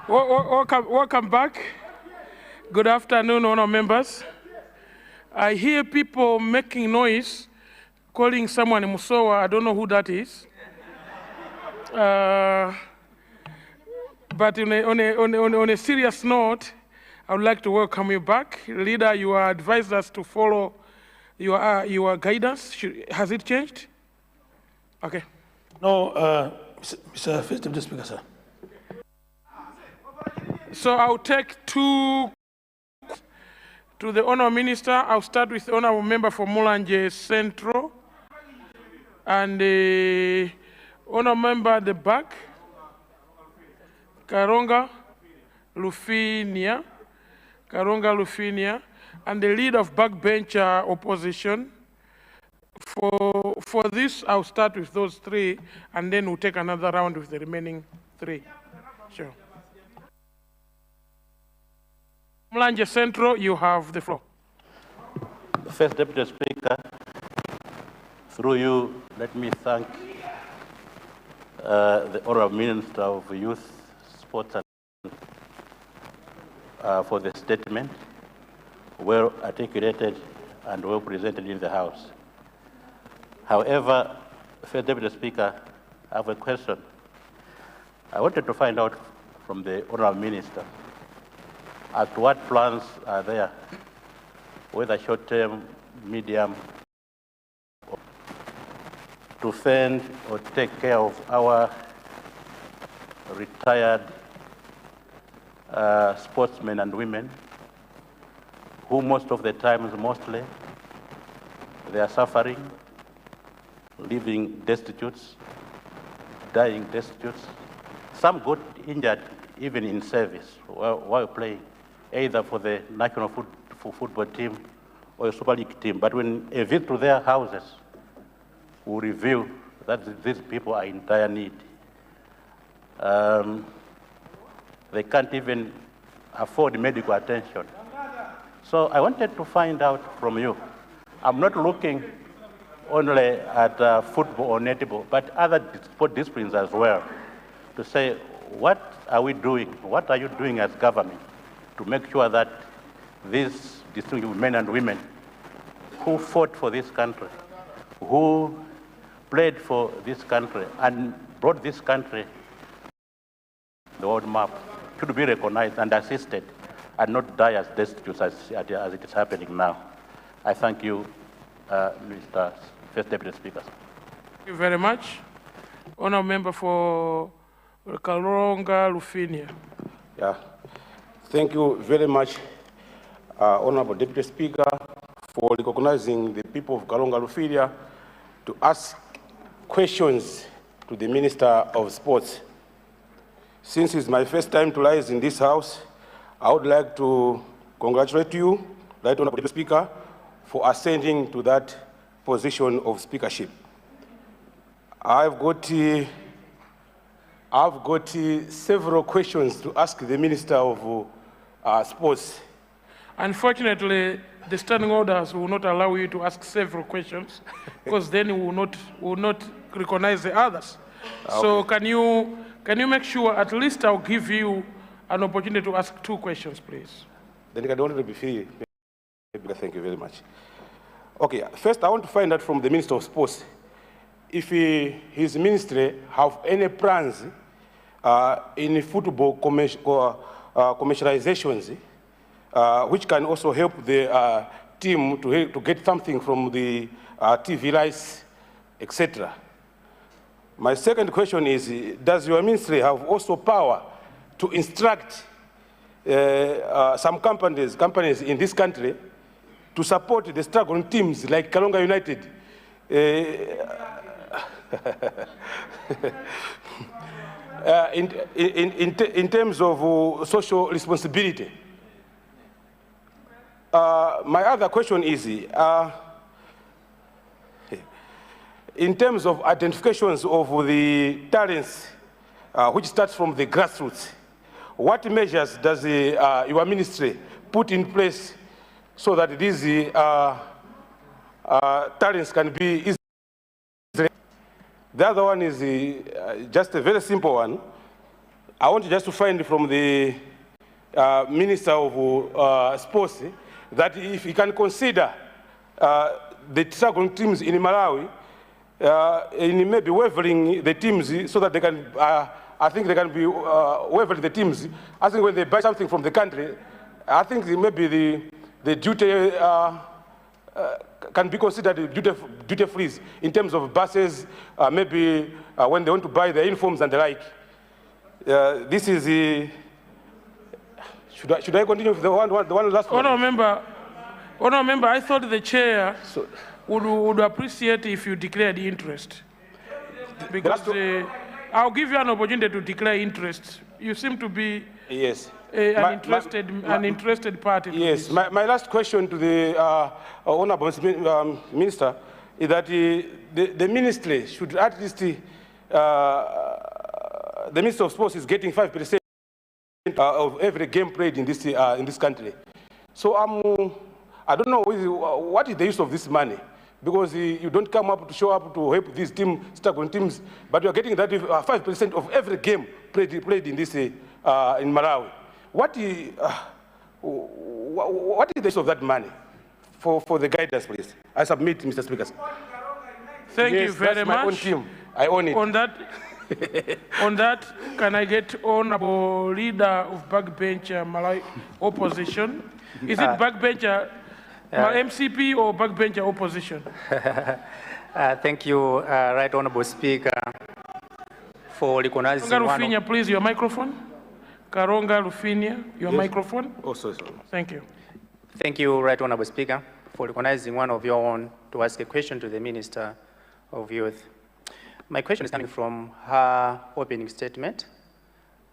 Welcome back. Good afternoon, honor members. I hear people making noise, calling someone Musowa. I don't know who that is. But on a serious note, I would like to welcome you back. Leader, you are advised us to follow your guidance. Has it changed? Okay. No, Mr. First Deputy Speaker, sir. So I'll take two to the Honourable Minister. I'll start with the Honourable Member for Mulanje Central. And the Honourable Member at the back, Karonga Lufinia. And the leader of backbencher opposition. For this, I'll start with those three, and then we'll take another round with the remaining three. Sure. Mulanje Central, you have the floor. First Deputy Speaker, through you, let me thank the Honourable Minister of Youth, Sports and for the statement, well articulated and well presented in the House. However, First Deputy Speaker, I have a question. I wanted to find out from the Honourable Minister as to what plans are there, whether short-term, medium, to fend or take care of our retired sportsmen and women, who most of the times, mostly, they are suffering, living destitute, dying destitute. Some got injured even in service while playing, either for the national football team or a Super League team. But when a visit to their houses will reveal that these people are in dire need, they can't even afford medical attention. So I wanted to find out from you. I'm not looking only at football or netball, but other sport disciplines as well, to say, what are we doing? What are you doing as government to make sure that these distinguished men and women who fought for this country, who played for this country and brought this country the world map, should be recognized and assisted and not die as destitute as it is happening now? I thank you, Mr. First Deputy Speaker. Thank you very much. Honourable Member for Karonga Lufinia. Yeah. Thank you very much, Honourable Deputy Speaker, for recognizing the people of Karonga Lufinia to ask questions to the Minister of Sports. Since it's my first time to rise in this House, I would like to congratulate you, Right Honourable Deputy Speaker, for ascending to that position of speakership. I've got several questions to ask the Minister of Sports. Unfortunately, the standing orders will not allow you to ask several questions, because then we will not recognize the others. Okay. So can you make sure at least I'll give you an opportunity to ask two questions, please? Then you can only be free. Thank you very much. Okay, first I want to find out from the Minister of Sports if his ministry have any plans in football commercializations, which can also help the team to get something from the TV rights, etc. My second question is, does your ministry have also power to instruct some companies in this country to support the struggling teams like Karonga United in terms of social responsibility? My other question is, in terms of identifications of the talents which starts from the grassroots, what measures does your ministry put in place so that these talents can be easily? The other one is just a very simple one. I want just to find from the Minister of Sports that if he can consider the struggling teams in Malawi, in maybe waiving the teams so that they can, I think they can be waiving the teams. I think when they buy something from the country, I think maybe the duty can be considered duty free in terms of buses, maybe when they want to buy the uniforms and the like. This is the. Should I continue with the one last one? Honourable member, I thought the chair would appreciate if you declared interest, because I'll give you an opportunity to declare interest. You seem to be an interested party. Yes, my last question to the Honourable Minister is that the ministry should at least, the Minister of Sports is getting 5% of every game played in this country. So I don't know what is the use of this money, because you don't come up to show up to help these struggling teams, but you are getting that 5% of every game played in this in Malawi. What is the use of that money for the guidance, please? I submit, Mr. Speaker. Thank you very much. My own team. I own it. On that, can I get Honourable Leader of Backbencher Malawi Opposition? Is it Backbencher MCP or Backbencher Opposition? Thank you, Right Honourable Speaker, for recognizing Karonga Rufinia, please, your microphone. Karonga Rufinia, your microphone. Oh, sorry. Thank you. Thank you, Right Honourable Speaker, for recognizing one of your own to ask a question to the Minister of Youth. My question is coming from her opening statement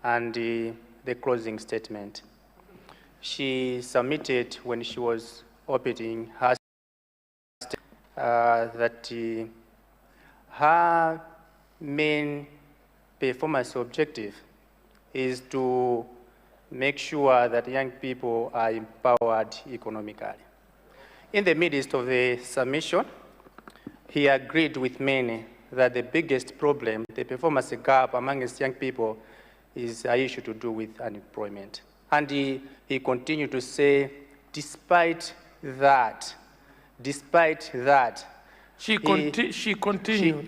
and the closing statement. She submitted when she was opening her that her main performance objective is to make sure that young people are empowered economically. In the midst of the submission, he agreed with many that the biggest problem, the performance gap amongst young people, is an issue to do with unemployment. And he continued to say, despite that, she continued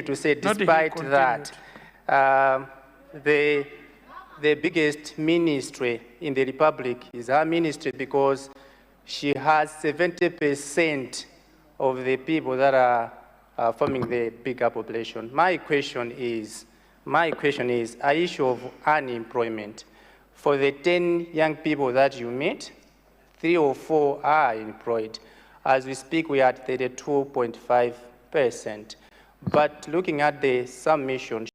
to say, despite that, the biggest ministry in the Republic is her ministry, because she has 70% of the people that are forming the bigger population. My question is an issue of unemployment. For the 10 young people that you meet, 3 or 4 are employed. As we speak, we are at 32.5%. But looking at the submission,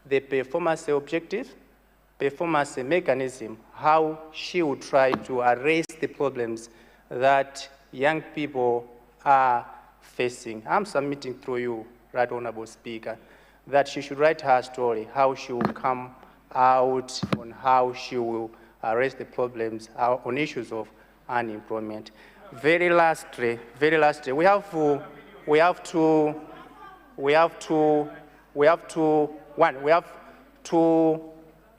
the performance objective, performance mechanism, how she would try to erase the problems that young people are facing. I'm submitting through you, Right Honourable Speaker, that she should write her story, how she will come out on how she will arrest the problems on issues of unemployment. Very lastly, we have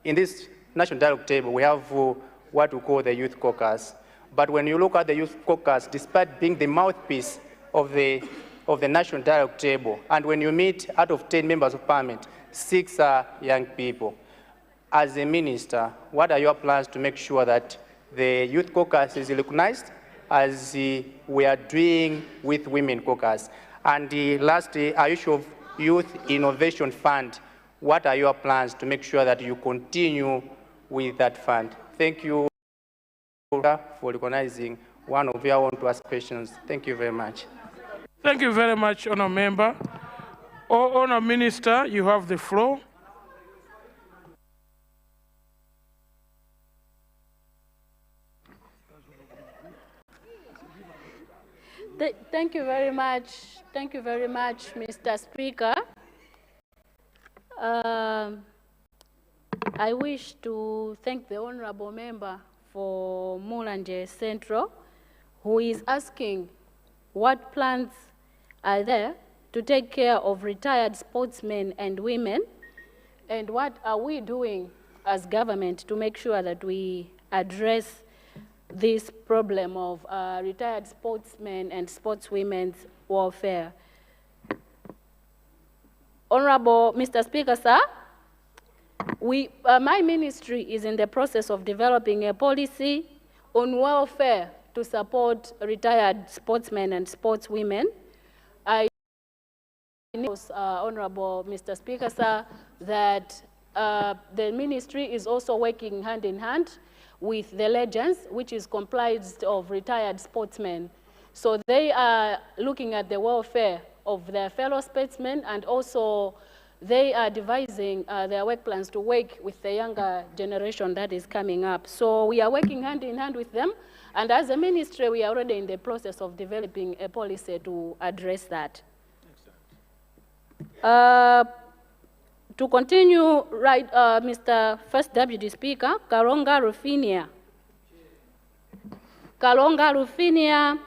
in this national dialogue table, we have what we call the youth caucus. But when you look at the youth caucus, despite being the mouthpiece of the national dialogue table, and when you meet out of 10 members of parliament, 6 are young people. As a minister, what are your plans to make sure that the youth caucus is recognized as we are doing with women caucus? And lastly, our issue of youth innovation fund, what are your plans to make sure that you continue with that fund? Thank you for recognizing one of your own to ask questions. Thank you very much. Thank you very much, Honourable Member. Honourable Minister, you have the floor. Thank you very much. Thank you very much, Mr. Speaker. I wish to thank the Honourable Member for Mulanje Central, who is asking what plans are there to take care of retired sportsmen and women And what are we doing as government to make sure that we address this problem of retired sportsmen and sportswomen's welfare? Honorable Mr. Speaker, sir, my ministry is in the process of developing a policy on welfare to support retired sportsmen and sportswomen. I know, Honorable Mr. Speaker, sir, that the ministry is also working hand in hand with the Legends, which is comprised of retired sportsmen. So they are looking at the welfare of their fellow sportsmen, and also they are devising their work plans to work with the younger generation that is coming up. So we are working hand in hand with them, and as a ministry, we are already in the process of developing a policy to address that. To continue, right, Mr. First Deputy Speaker, Kalonga Rufinia. Kalonga Rufinia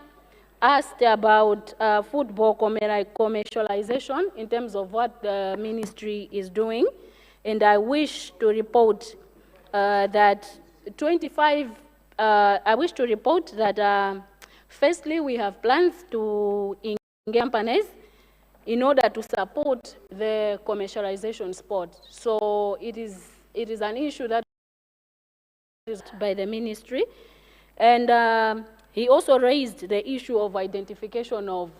asked about football commercialization in terms of what the ministry is doing, and I wish to report that firstly, we have plans to engage companies in order to support the commercialization sport. So it is an issue that is by the ministry, and he also raised the issue of identification of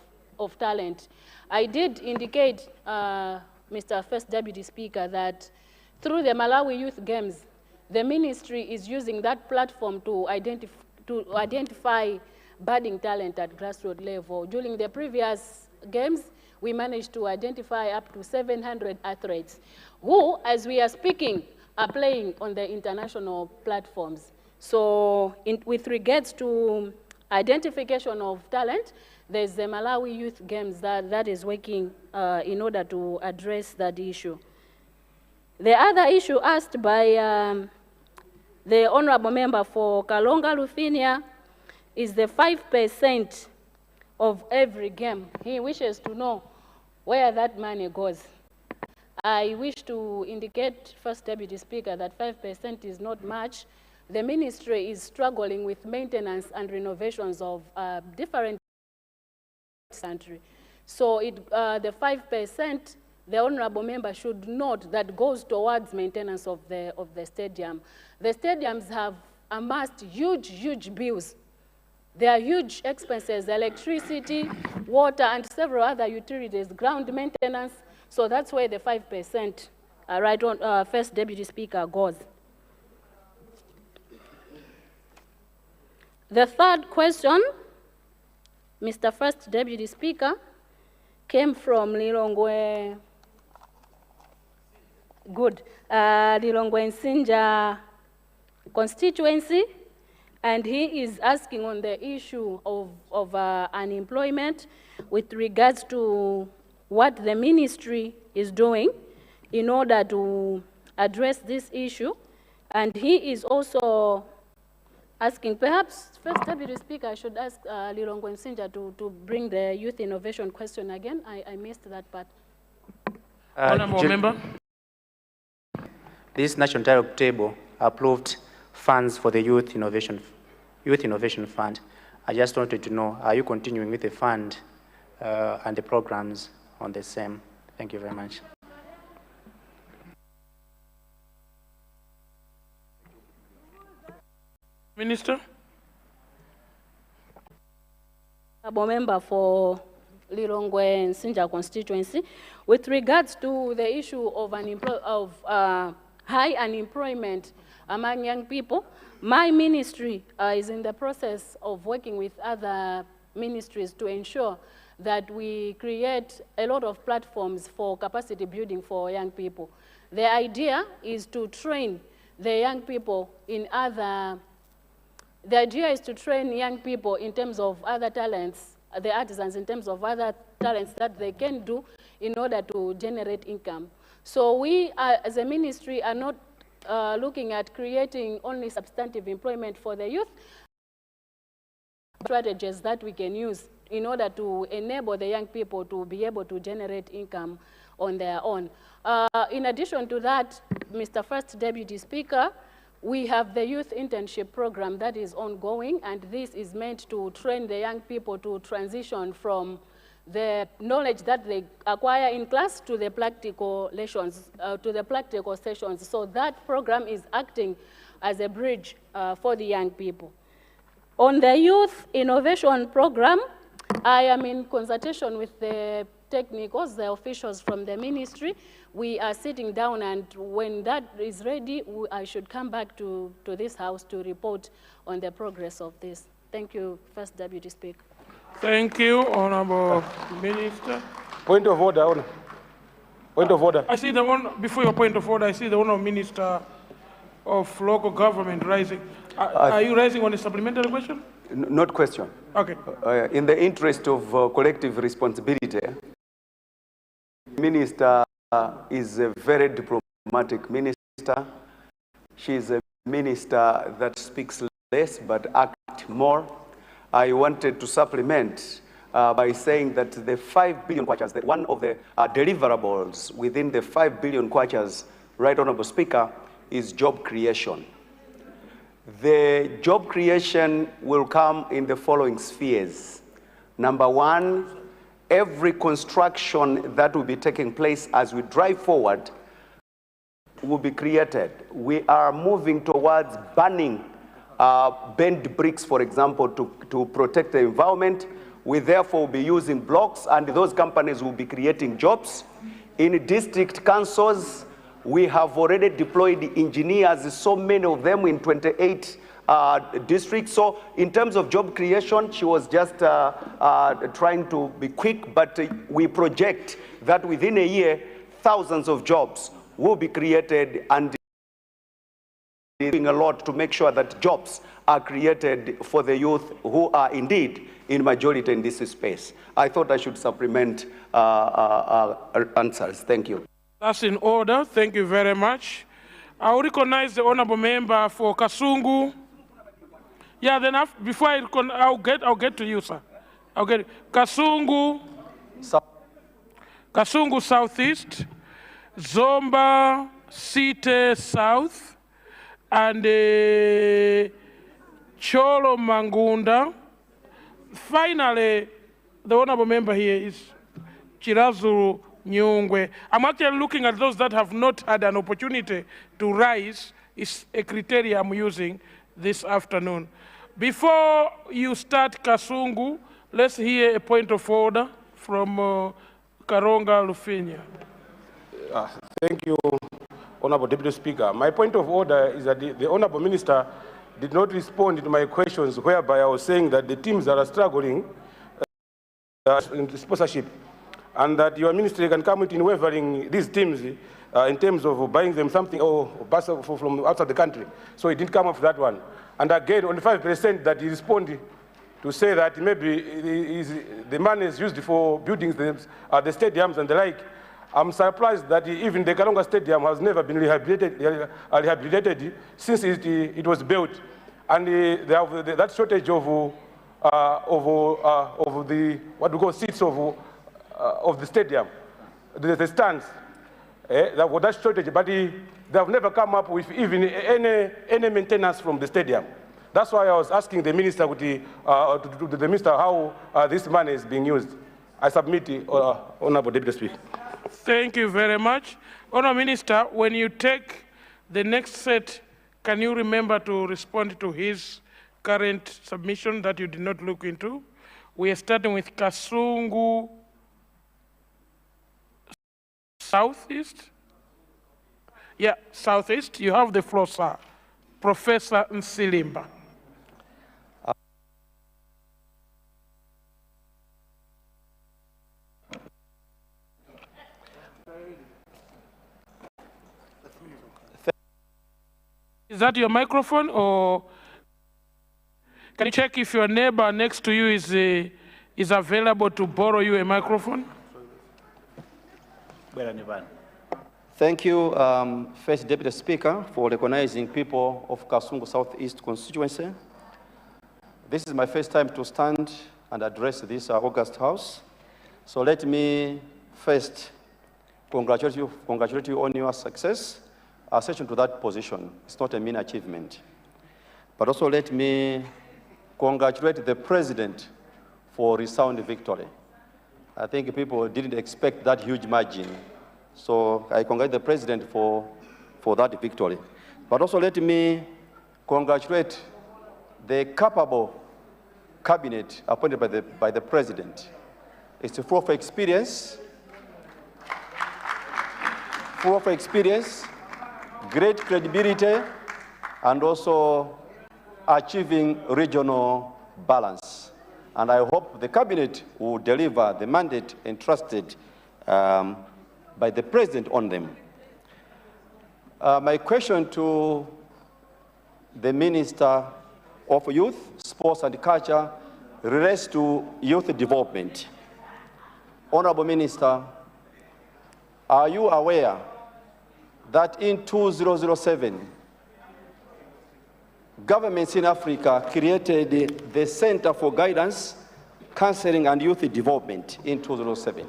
talent. I did indicate, Mr. First Deputy Speaker, that through the Malawi Youth Games, the ministry is using that platform to identify budding talent at grassroots level. During the previous games, we managed to identify up to 700 athletes who, as we are speaking, are playing on the international platforms. So with regards to identification of talent, there's the Malawi Youth Games that is working in order to address that issue. The other issue asked by the honorable member for Kalonga Rufinia is the 5% of every game. He wishes to know where that money goes. I wish to indicate, First Deputy Speaker, that 5% is not much. The ministry is struggling with maintenance and renovations of different countries. So the 5%, the honorable member should note that goes towards maintenance of the stadium. The stadiums have amassed huge bills. There are huge expenses, electricity, water, and several other utilities, ground maintenance. So that's where the 5%, right on, First Deputy Speaker, goes. The third question, Mr. First Deputy Speaker, came from Lilongwe, Lilongwe Nsinja constituency, and he is asking on the issue of unemployment with regards to what the ministry is doing in order to address this issue. And he is also asking, perhaps, First Deputy Speaker, I should ask Lilongwe Nsinja to bring the youth innovation question again. I missed that part. Honourable member. This National Dialogue Table approved funds for the Youth Innovation Fund. I just wanted to know, are you continuing with the fund and the programs on the same? Thank you very much. Minister. Member for Lilongwe Nsinja constituency, with regards to the issue of high unemployment among young people, my ministry is in the process of working with other ministries to ensure that we create a lot of platforms for capacity building for young people. The idea is to train the young people in other. The idea is to train young people in terms of other talents, the artisans in terms of other talents that they can do in order to generate income. So we, as a ministry, are not looking at creating only substantive employment for the youth, strategies that we can use in order to enable the young people to be able to generate income on their own. In addition to that, Mr. First Deputy Speaker, we have the youth internship program that is ongoing, and this is meant to train the young people to transition from the knowledge that they acquire in class to the practical lessons, to the practical sessions. So that program is acting as a bridge for the young people. On the youth innovation program, I am in consultation with the technicals, the officials from the ministry. We are sitting down, and when that is ready, I should come back to this house to report on the progress of this. Thank you, First Deputy Speaker. Thank you, Honorable Minister. Point of order, Honor. Point of order. I see the one, before your point of order, I see the Honorable Minister of Local Government rising. Are you rising on a supplementary question? Not question. Okay. In the interest of collective responsibility, the Minister is a very diplomatic minister. She is a minister that speaks less but acts more. I wanted to supplement by saying that the 5 billion kwachas, that one of the deliverables within the 5 billion kwachas, Right Honorable Speaker, is job creation. The job creation will come in the following spheres. Number one, every construction that will be taking place as we drive forward will be created. We are moving towards banning bent bricks, for example, to protect the environment. We therefore will be using blocks, and those companies will be creating jobs. In district councils, we have already deployed engineers, so many of them in 28 districts. So in terms of job creation, she was just trying to be quick, but we project that within a year, thousands of jobs will be created, and doing a lot to make sure that jobs are created for the youth who are indeed in majority in this space. I thought I should supplement answers. Thank you. That's in order. Thank you very much. I will recognize the honorable member for Kasungu. Yeah, then before I'll get to you, sir. I'll get Kasungu, Kasungu Southeast, Zomba, Site South, and Cholo Mangunda. Finally, the honorable member here is Chirazuru Nyungwe. I'm actually looking at those that have not had an opportunity to rise. Is a criteria I'm using this afternoon. Before you start Kasungu, let's hear a point of order from Karonga Lufinya. Thank you, Honorable Deputy Speaker. My point of order is that the Honorable Minister did not respond to my questions, whereby I was saying that the teams that are struggling in sponsorship, and that your ministry can come in wavering these teams in terms of buying them something or bus from outside the country. So he didn't come up with that one. And again, only 5% that he responded to say that maybe the money is used for building the stadiums and the like. I'm surprised that even the Kalonga Stadium has never been rehabilitated since it was built. And they have that shortage of the, what we call seats of the stadium, the stands. That shortage, but they have never come up with even any maintenance from the stadium. That's why I was asking the minister, to the minister, how this money is being used. I submit, Honorable Deputy Speaker. Thank you very much. Honorable Minister, when you take the next set, can you remember to respond to his current submission that you did not look into? We are starting with Kasungu Southeast. Yeah, Southeast. You have the floor, sir. Professor Nsilimba. Is that your microphone, or can you check if your neighbor next to you is available to borrow you a microphone? Thank you, First Deputy Speaker, for recognizing people of Kasungu Southeast constituency. This is my first time to stand and address this August House. So let me first congratulate you on your success. Ascension to that position is not a mean achievement. But also let me congratulate the President for resounding victory. I think people didn't expect that huge margin. So I congratulate the President for that victory. But also let me congratulate the capable cabinet appointed by the President. It's full of experience, great credibility, and also achieving regional balance. And I hope the cabinet will deliver the mandate entrusted by the President on them. My question to the Minister of Youth, Sports and Culture relates to youth development. Honorable Minister, are you aware that in 2007, governments in Africa created the Center for Guidance, Counseling and Youth Development in 2007.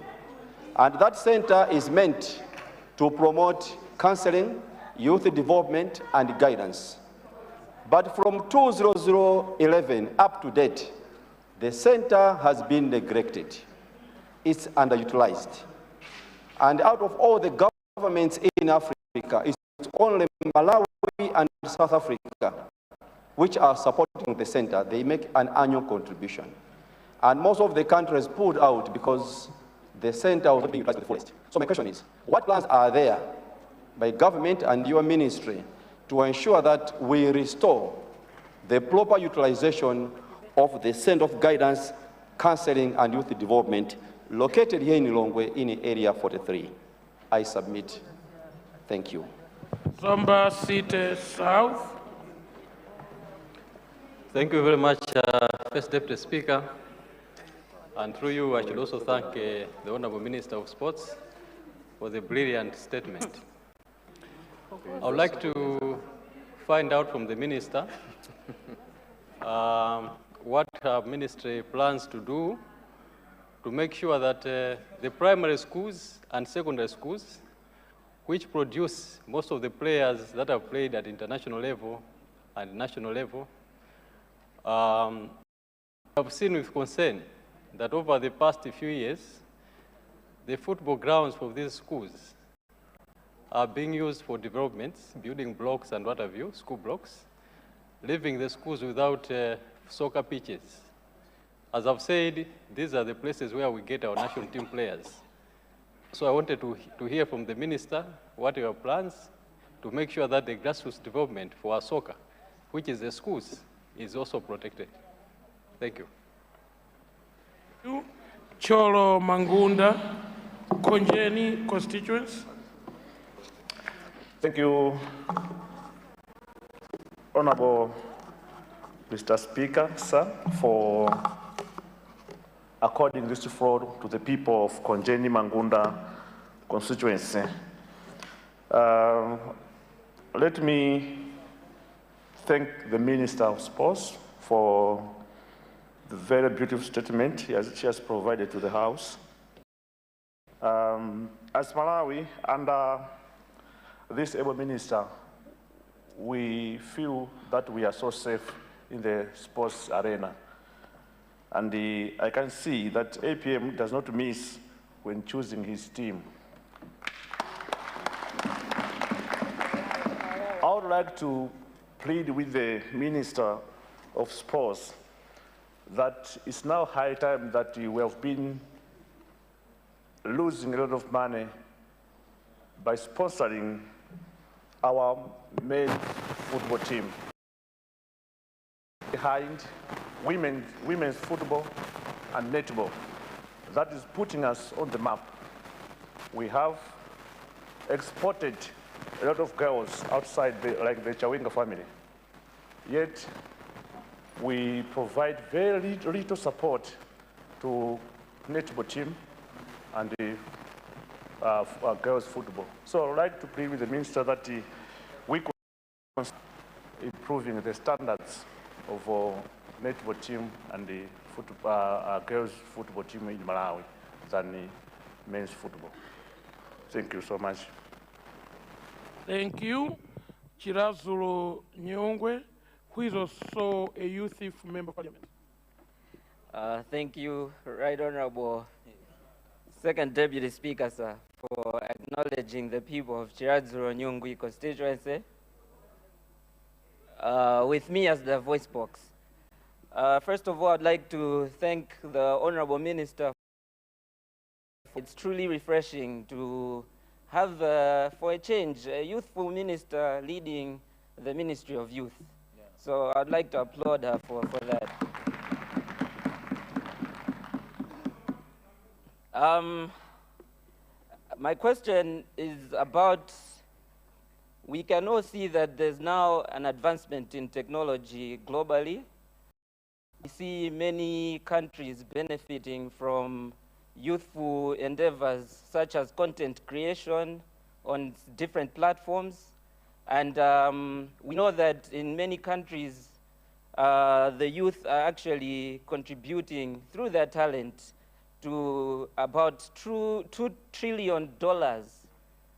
And that center is meant to promote counseling, youth development, and guidance. But from 2011 up to date, the center has been neglected. It's underutilized. And out of all the governments in Africa, it's only Malawi and South Africa which are supporting the center. They make an annual contribution. And most of the countries pulled out because the center was not being utilized to the fullest. So my question is, what plans are there by government and your ministry to ensure that we restore the proper utilization of the Center of Guidance, Counseling and Youth Development located here in Lilongwe in Area 43? I submit. Thank you. Zomba City South. Thank you very much, First Deputy Speaker. And through you, I should also thank the Honorable Minister of Sports for the brilliant statement. I would like to find out from the Minister what her ministry plans to do to make sure that the primary schools and secondary schools, which produce most of the players that have played at international level and national level, I've seen with concern that over the past few years, the football grounds for these schools are being used for developments, building blocks and what have you, school blocks, leaving the schools without soccer pitches. As I've said, these are the places where we get our national team players. So I wanted to hear from the Minister what are your plans to make sure that the grassroots development for our soccer, which is the schools, is also protected. Thank you. Cholo Mangunda, Konjeni constituents. Thank you, Honorable Mr. Speaker, sir, for according this floor to the people of Konjeni Mangunda constituency. Let me thank the Minister of Sports for the very beautiful statement she has provided to the House. As Malawi, under this able minister, we feel that we are so safe in the sports arena. And I can see that APM does not miss when choosing his team. I would like to plead with the Minister of Sports that it's now high time that we have been losing a lot of money by sponsoring our male football team. Behind women's football and netball, that is putting us on the map. We have exported a lot of girls outside, like the Chawinga family. Yet, we provide very little support to netball team and the girls football. So I would like to plead with the minister that we could improving the standards of our netball team and the girls football team in Malawi than the men's football. Thank you so much. Thank you. Chirazulu Nyongwe, who is also a youth member of parliament. Thank you, Right Honorable Second Deputy Speaker, sir, for acknowledging the people of Chiradzulu Nyungwe constituency with me as the voice box. First of all, I'd like to thank the Honorable Minister. It's truly refreshing to have, for a change, a youthful minister leading the Ministry of Youth. Yeah. So I'd like to applaud her for that. My question is about, we can all see that there's now an advancement in technology globally. We see many countries benefiting from youthful endeavors such as content creation on different platforms. And we know that in many countries, the youth are actually contributing through their talent to about $2 trillion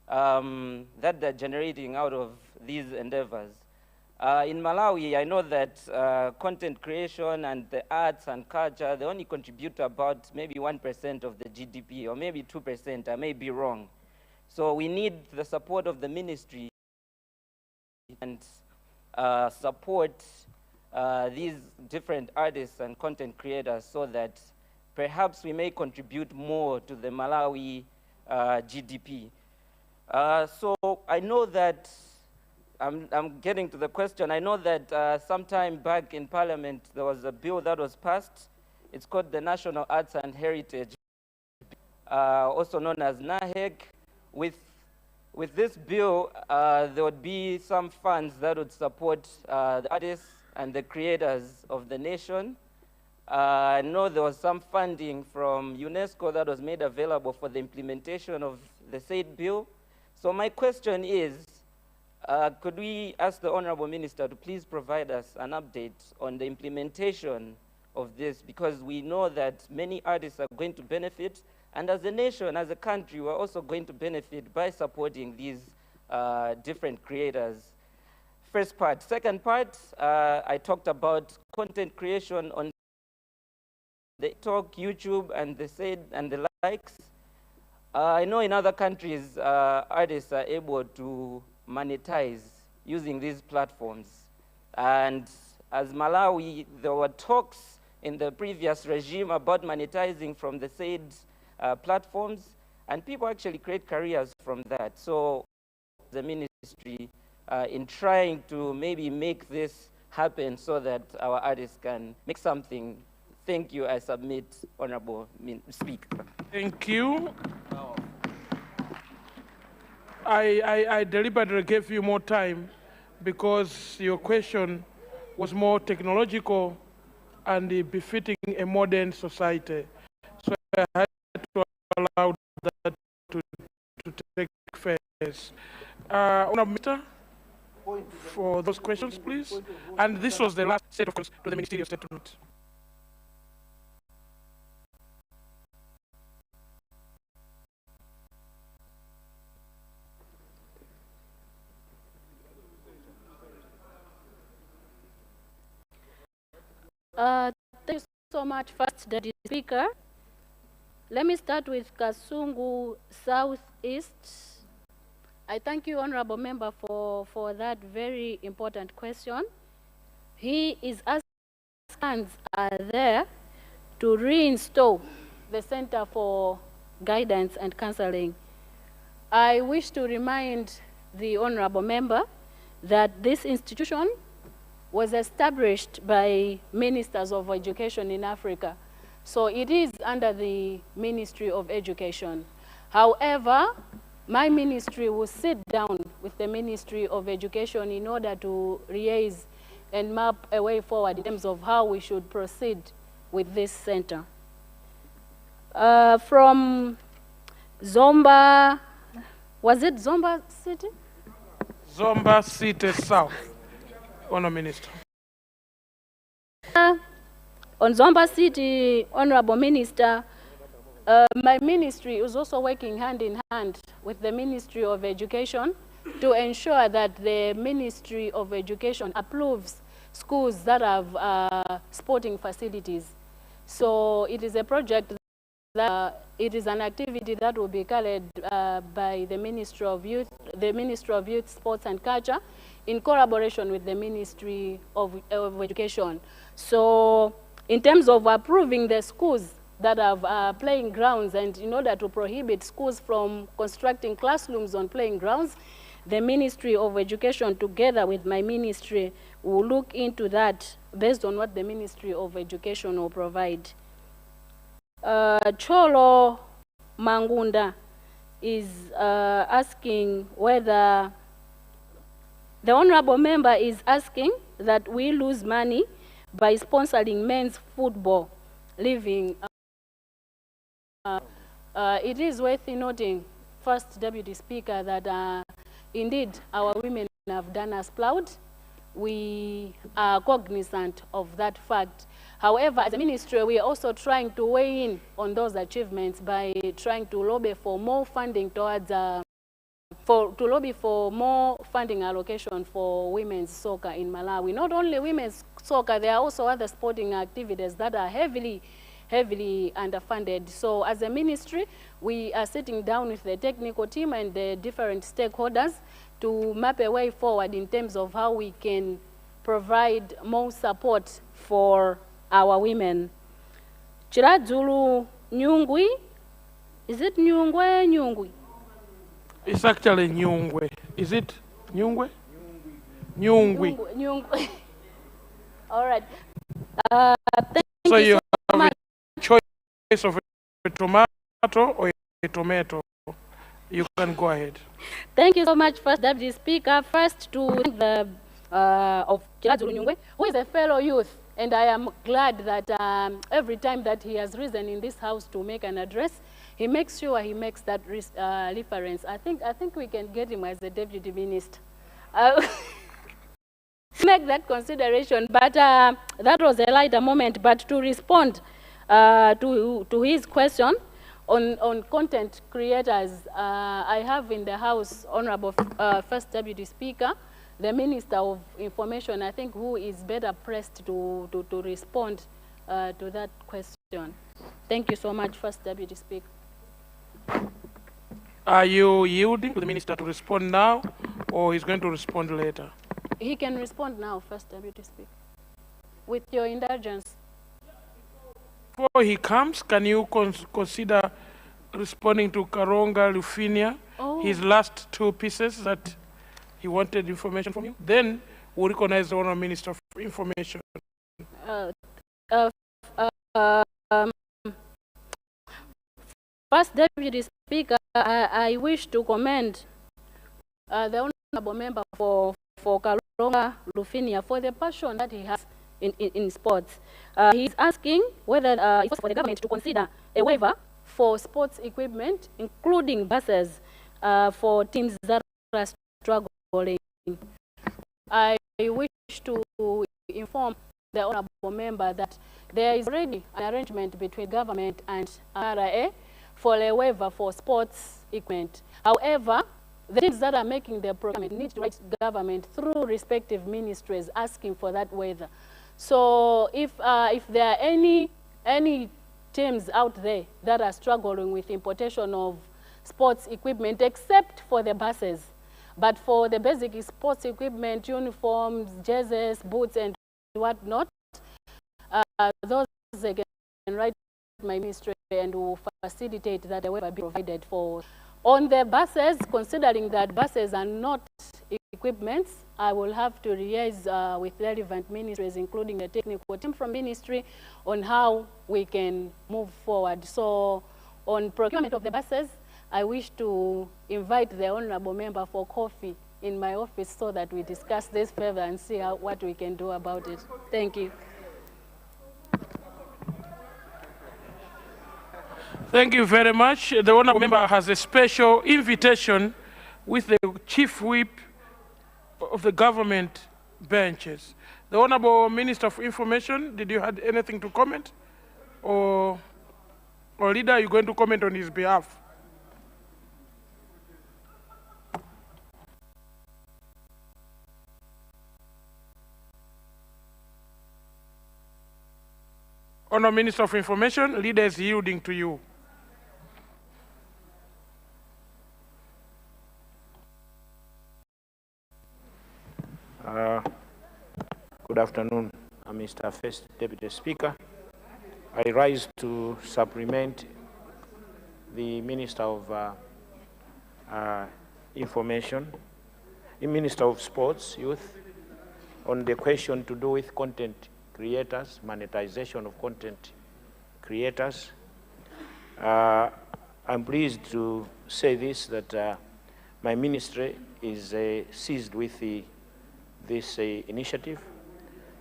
that they're generating out of these endeavors. In Malawi, I know that content creation and the arts and culture, they only contribute about maybe 1% of the GDP, or maybe 2%, I may be wrong. So we need the support of the ministry and support these different artists and content creators so that perhaps we may contribute more to the Malawi GDP. So I know that, I'm getting to the question. I know that sometime back in Parliament, there was a bill that was passed. It's called the National Arts and Heritage, also known as NAHEG. With this bill, there would be some funds that would support the artists and the creators of the nation. I know there was some funding from UNESCO that was made available for the implementation of the said bill. So my question is, could we ask the Honorable Minister to please provide us an update on the implementation of this, because we know that many artists are going to benefit, and as a nation, as a country, we're also going to benefit by supporting these different creators. First part. Second part, I talked about content creation on the TikTok, YouTube, and the likes. I know in other countries, artists are able to monetize using these platforms. And as Malawi, there were talks in the previous regime about monetizing from the said platforms, and people actually create careers from that. So the ministry in trying to maybe make this happen so that our artists can make something. Thank you. I submit, Honorable Speaker. Thank you. I deliberately gave you more time because your question was more technological and befitting a modern society. So I had to allow that to take place. Honorable Minister, for those questions, please. And this was the last set of questions to the Ministerial Statement. Thank you so much, First Deputy Speaker. Let me start with Kasungu Southeast. I thank you, Honorable Member, for that very important question. He is asking funds are there to reinstall the Center for Guidance and Counseling. I wish to remind the Honorable Member that this institution was established by ministers of education in Africa. So it is under the Ministry of Education. However, my ministry will sit down with the Ministry of Education in order to raise and map a way forward in terms of how we should proceed with this center. From Zomba, was it Zomba City? Zomba City South. Honourable Minister. On Zomba City, Honorable Minister, My ministry is also working hand in hand with the Ministry of Education to ensure that the Ministry of Education approves schools that have sporting facilities. So it is a project that it is an activity that will be carried by the Ministry of Youth, Sports and Culture in collaboration with the Ministry of Education. So in terms of approving the schools that have playing grounds, and in order to prohibit schools from constructing classrooms on playing grounds, the Ministry of Education together with my ministry will look into that based on what the Ministry of Education will provide. Cholo Mangunda is asking whether the honorable member is asking that we lose money by sponsoring men's football, leaving. It is worth noting, First Deputy Speaker, that indeed our women have done us proud. We are cognizant of that fact. However, as a ministry, we are also trying to weigh in on those achievements by trying to lobby for more funding towards, to lobby for more funding allocation for women's soccer in Malawi. Not only women's soccer, there are also other sporting activities that are heavily underfunded. So as a ministry, we are sitting down with the technical team and the different stakeholders to map a way forward in terms of how we can provide more support for our women. Chiradzulu Nyungwi, is it Nyungwe, Nyungwi? It's actually Nyungwe. Is it Nyungwe? Nyungwi. Nyungwi. All right. Thank so you you so have much. a choice of a tomato or a tomato. You can go ahead. Thank you so much, First Deputy Speaker. First to the of Chiradzulu Nyungwe, who is a fellow youth. And I am glad that every time that he has risen in this house to make an address, he makes sure he makes that reference. I think we can get him as a deputy minister. Make that consideration, but that was a lighter moment. But to respond to his question on content creators, I have in the house, Honorable First Deputy Speaker, the Minister of Information, I think, who is better pressed to respond to that question. Thank you so much, First Deputy Speaker. Are you yielding to the minister to respond now, or he's going to respond later? He can respond now, First Deputy Speaker, with your indulgence. Before he comes, can you consider responding to Karonga Lufinia, his last two pieces that he wanted information from you? Then we'll recognize the Honourable Minister for Information. First Deputy Speaker, I wish to commend the Honourable Member for Karonga Lufinia for the passion that he has in sports. He's asking whether it's possible for the government to consider a waiver for sports equipment, including buses, for teams that are struggling. I wish to inform the Honourable Member that there is already an arrangement between government and RA for a waiver for sports equipment. However, the teams that are making the procurement need to write government through respective ministries asking for that waiver. So if there are any teams out there that are struggling with importation of sports equipment, except for the buses, but for the basic sports equipment, uniforms, jerseys, boots, and whatnot, those they can write my ministry and will facilitate that the waiver be provided for. On the buses, considering that buses are not equipments, I will have to liaise with relevant ministries, including the technical team from ministry, on how we can move forward. So on procurement of the buses, I wish to invite the Honourable Member for coffee in my office so that we discuss this further and see what we can do about it. Thank you. Thank you very much. The Honourable Member has a special invitation with the Chief Whip of the government benches. The Honourable Minister for Information, did you have anything to comment? Or Or leader, are you going to comment on his behalf? Honourable Minister of Information, leader is yielding to you. Good afternoon, Mr. First Deputy Speaker. I rise to supplement the Minister of Information, the Minister of Sports, Youth, on the question to do with content creators, monetization of content creators. I'm pleased to say this, that my ministry is seized with this initiative,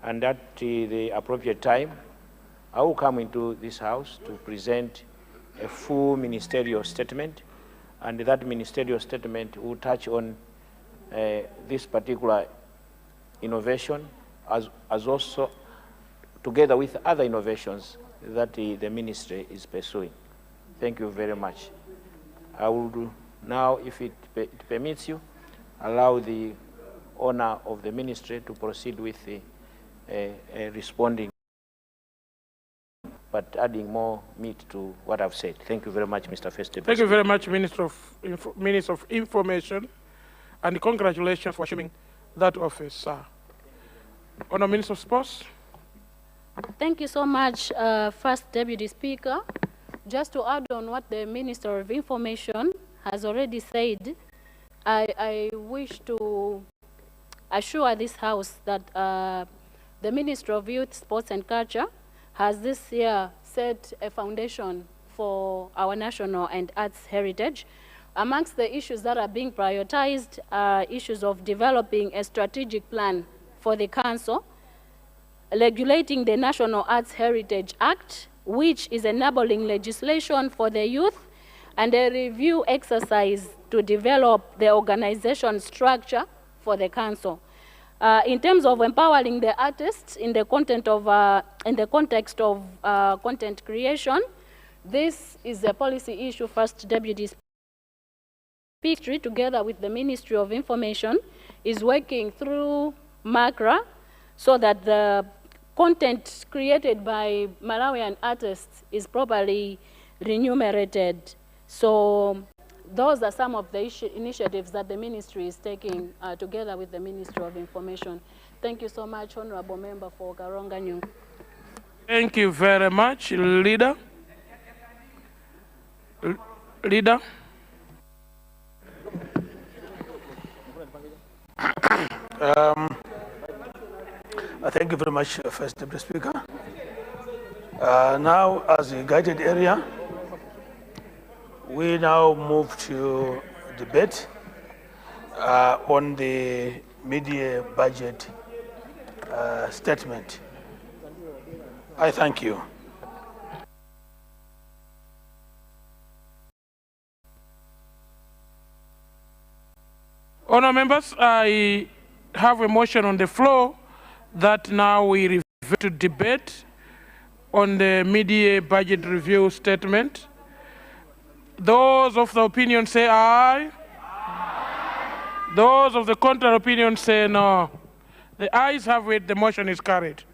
and at the appropriate time, I will come into this House to present a full ministerial statement, and that ministerial statement will touch on this particular innovation, as also together with other innovations that the ministry is pursuing. Thank you very much. I will now, if it permits you, allow the honor of the ministry to proceed with responding, but adding more meat to what I've said. Thank you very much, Mr. First Deputy. Thank you very much, Minister of Information, and congratulations for assuming that office, sir. Honourable Minister of Sports. Thank you so much, First Deputy Speaker. Just to add on what the Minister of Information has already said, I wish to assure this House that the Ministry of Youth, Sports and Culture has this year set a foundation for our national and arts heritage. Amongst the issues that are being prioritized are issues of developing a strategic plan for the Council, regulating the National Arts Heritage Act, which is enabling legislation for the youth, and a review exercise to develop the organization structure for the Council. In terms of empowering the artists in the context of content creation, this is a policy issue First Deputy Speaker, together with the Ministry of Information, is working through MACRA so that the content created by Malawian artists is properly remunerated. So those are some of the initiatives that the ministry is taking together with the Ministry of Information. Thank you so much, Honorable Member for Karonga Nyungu. Thank you very much, Leader. Leader. Thank you very much, First Deputy Speaker. Now, as a guided area, we now move to debate on the mid-year budget statement. I thank you. Honourable members, I have a motion on the floor that now we revert to debate on the mid-year budget review statement. Those of the opinion say aye. Aye. Those of the contrary opinion say no. The ayes have it, the motion is carried.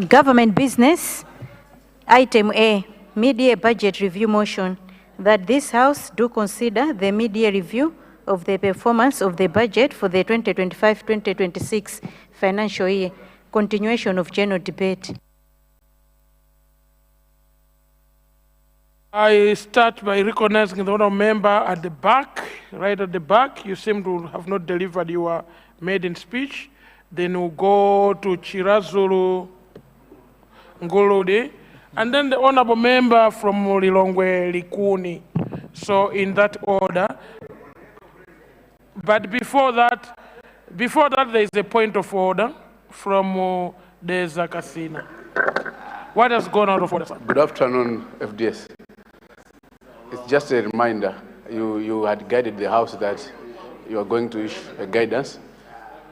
Government business. Item A, mid-year budget review motion, that this House do consider the mid-year review of the performance of the budget for the 2025-2026 financial year, continuation of general debate. I start by recognizing the honourable member at the back, right at the back. You seem to have not delivered your maiden speech. Then we'll go to Chirazulu Ngolode, and then the honourable member from Lilongwe Likuni. So in that order. But before that there is a point of order from de Zakasina. What has gone out of order, sir? Good afternoon, FDS. It's just a reminder. You had guided the House that you are going to issue a guidance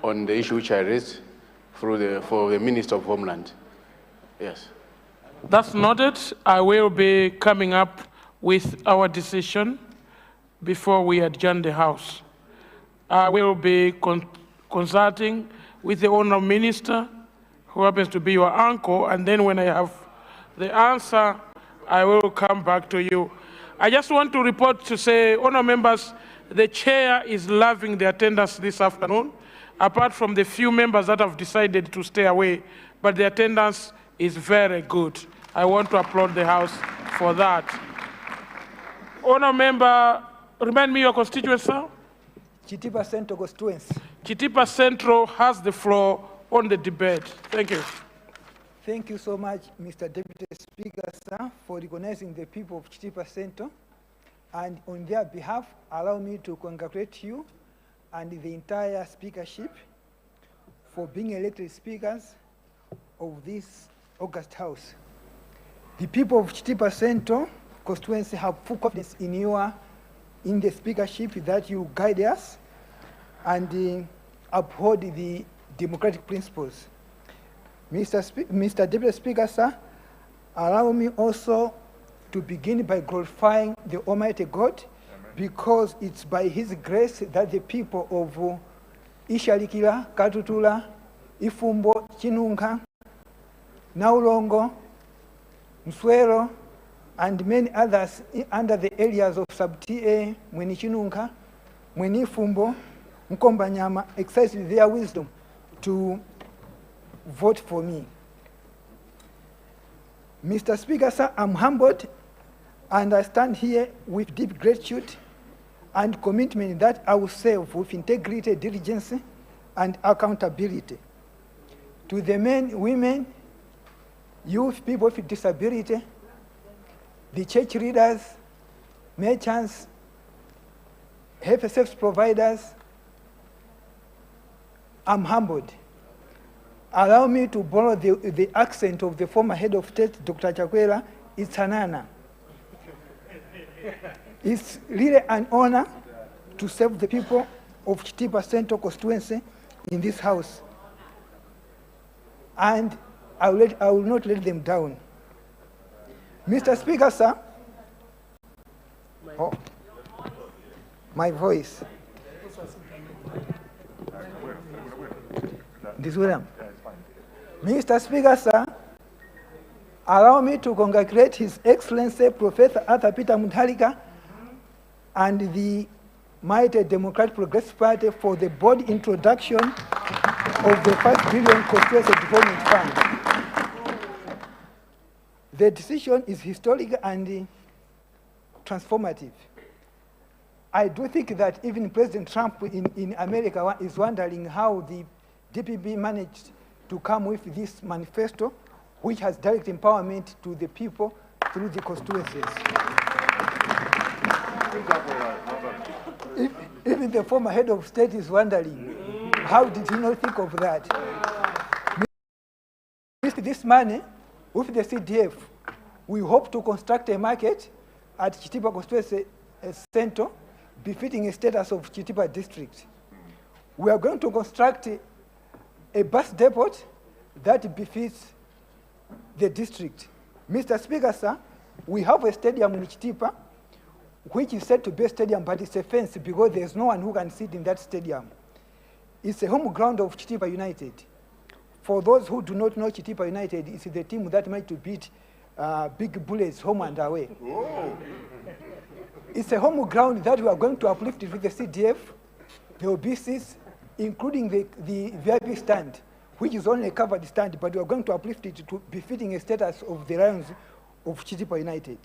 on the issue which I raised for the Minister of Homeland. Yes. That's noted. I will be coming up with our decision before we adjourn the House. I will be consulting with the Honourable Minister, who happens to be your uncle, and then when I have the answer, I will come back to you. I just want to report to say, Honourable members, the chair is loving the attendance this afternoon, apart from the few members that have decided to stay away, but the attendance is very good. I want to applaud the House for that. Honourable member, remind me your constituency, sir? Chitipa Central constituency. Chitipa Central has the floor on the debate. Thank you. Thank you so much, Mr. Deputy Speaker, sir, for recognizing the people of Chitipa Central. And on their behalf, allow me to congratulate you and the entire speakership for being elected speakers of this August House. The people of Chitipa Central constituency have full confidence in the speakership that you guide us and uphold the democratic principles. Mr. Deputy Speaker, sir, allow me also to begin by glorifying the Almighty God, because it's by His grace that the people of Ishalikila, Katutula, Ifumbo, Chinunga, Naulongo, Mswero, and many others under the areas of Sub-TA, Mweni Chinunga, Mweni Ifumbo, Mkombanyama, exercised their wisdom to vote for me. Mr. Speaker, sir, I'm humbled and I stand here with deep gratitude and commitment that I will serve with integrity, diligence, and accountability. To the men, women, youth, people with disability, the church leaders, merchants, health service providers, I'm humbled. Allow me to borrow the accent of the former head of state, Dr. Chakwera, it's Hanana. It's really an honor to serve the people of Chitipa Central constituency in this house. And I will not let them down. Mr. Speaker, sir, my voice. This William. Mr. Speaker, sir, allow me to congratulate His Excellency Professor Arthur Peter Mutharika and the mighty Democratic Progressive Party for the bold introduction of the 5 billion Constituency Development Fund. The decision is historic and transformative. I do think that even President Trump in America is wondering how the DPP managed to come with this manifesto, which has direct empowerment to the people through the constituencies. Even the former head of state is wondering, how did he not think of that? With this money, with the CDF, we hope to construct a market at Chitipa Constituency Center, befitting a status of Chitipa district. We are going to construct a bus depot that befits the district. Mr. Speaker, sir, we have a stadium in Chitipa, which is said to be a stadium, but it's a fence because there's no one who can sit in that stadium. It's a home ground of Chitipa United. For those who do not know Chitipa United, it's the team that managed to beat Big Bullets home and away. Whoa. It's a home ground that we are going to uplift with the CDF, the OBCs, including the VIP stand, which is only a covered stand, but we are going to uplift it to befitting a status of the Lions of Chitipa United.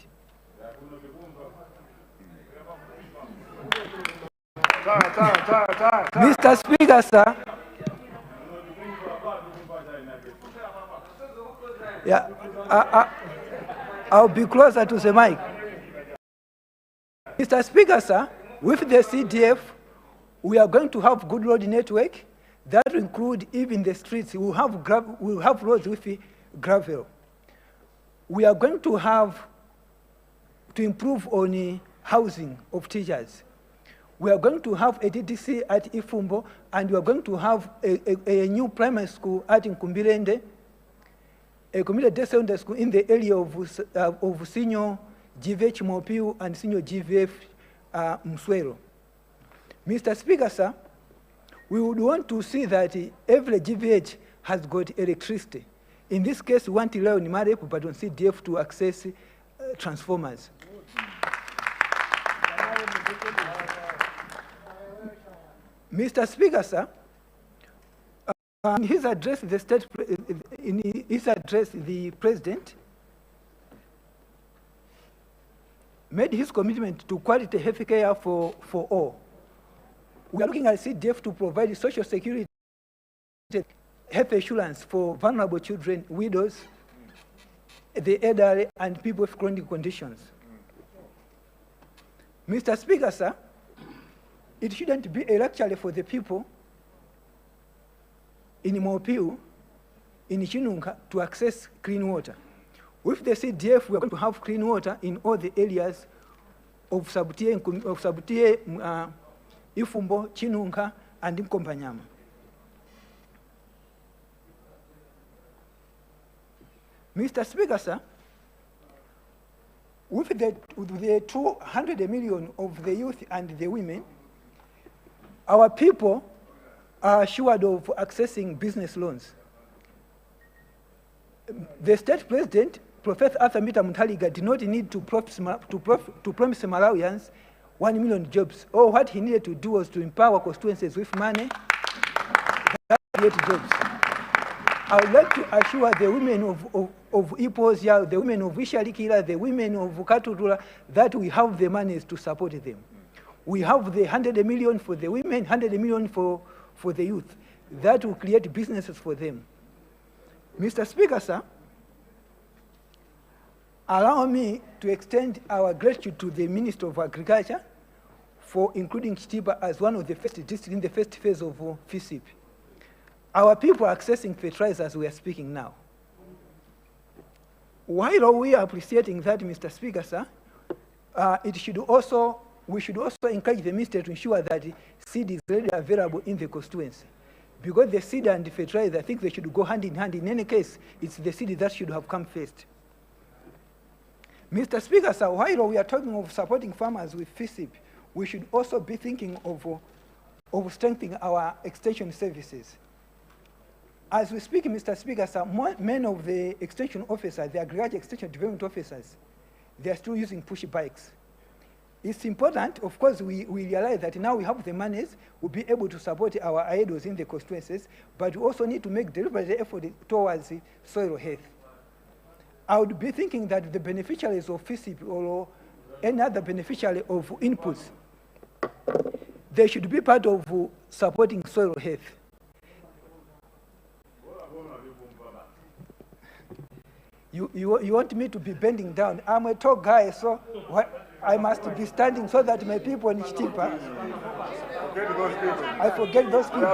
Mr. Speaker, sir. Yeah, I'll be closer to the mic. Mr. Speaker, sir, with the CDF, we are going to have good road network That will include even the streets. We'll have roads with gravel. We are going to have to improve on the housing of teachers. We are going to have a TTC at Ifumbo, and we are going to have a new primary school at Nkumbirende, a community secondary school in the area of Senior GVH Mopiu and Senior GVF Mswero. Mr. Speaker, sir, we would want to see that every GVH has got electricity. In this case, we want to rely on MAREP, but on CDF to access transformers. Mr. Speaker, sir, in his address, the President made his commitment to quality health care for all. We are looking at CDF to provide social security, health insurance for vulnerable children, widows, the elderly, and people with chronic conditions. Mr. Speaker, sir, it shouldn't be a luxury for the people in Mopiu, in Chinunga, to access clean water. With the CDF, we are going to have clean water in all the areas of Sabutie, Ifumbo, Chinunga, and Mkompanyama. Mr. Speaker, sir, with the 200 million of the youth and the women, our people are assured of accessing business loans. The state president, Professor Arthur Mita Mutaliga, did not need to promise Malawians 1 million jobs. All what he needed to do was to empower constituencies with money that create jobs. I would like to assure the women of Iposia, the women of Isharikira, the women of Katudula, that we have the monies to support them. We have the 100 million for the women, 100 million for the youth. That will create businesses for them. Mr. Speaker, sir, allow me to extend our gratitude to the Minister of Agriculture for including Chitipa as one of the first districts in the first phase of FISIP. Our people are accessing fertilizer as we are speaking now. While we are appreciating that, Mr. Speaker, sir, we should also encourage the minister to ensure that seed is readily available in the constituency. Because the seed and the fertilizer, I think they should go hand in hand. In any case, it's the seed that should have come first. Mr. Speaker, sir, while we are talking of supporting farmers with FISIP, we should also be thinking of strengthening our extension services. As we speak, Mr. Speaker, sir, many of the extension officers, the agriculture extension development officers, they are still using push bikes. It's important, of course, we realize that now we have the monies, we'll be able to support our idols in the constituencies, but we also need to make deliberate effort towards soil health. I would be thinking that the beneficiaries of FISIP or any other beneficiary of inputs, they should be part of supporting soil health. You want me to be bending down? I'm a tall guy, so I must be standing so that my people in Chitipa, I forget those people.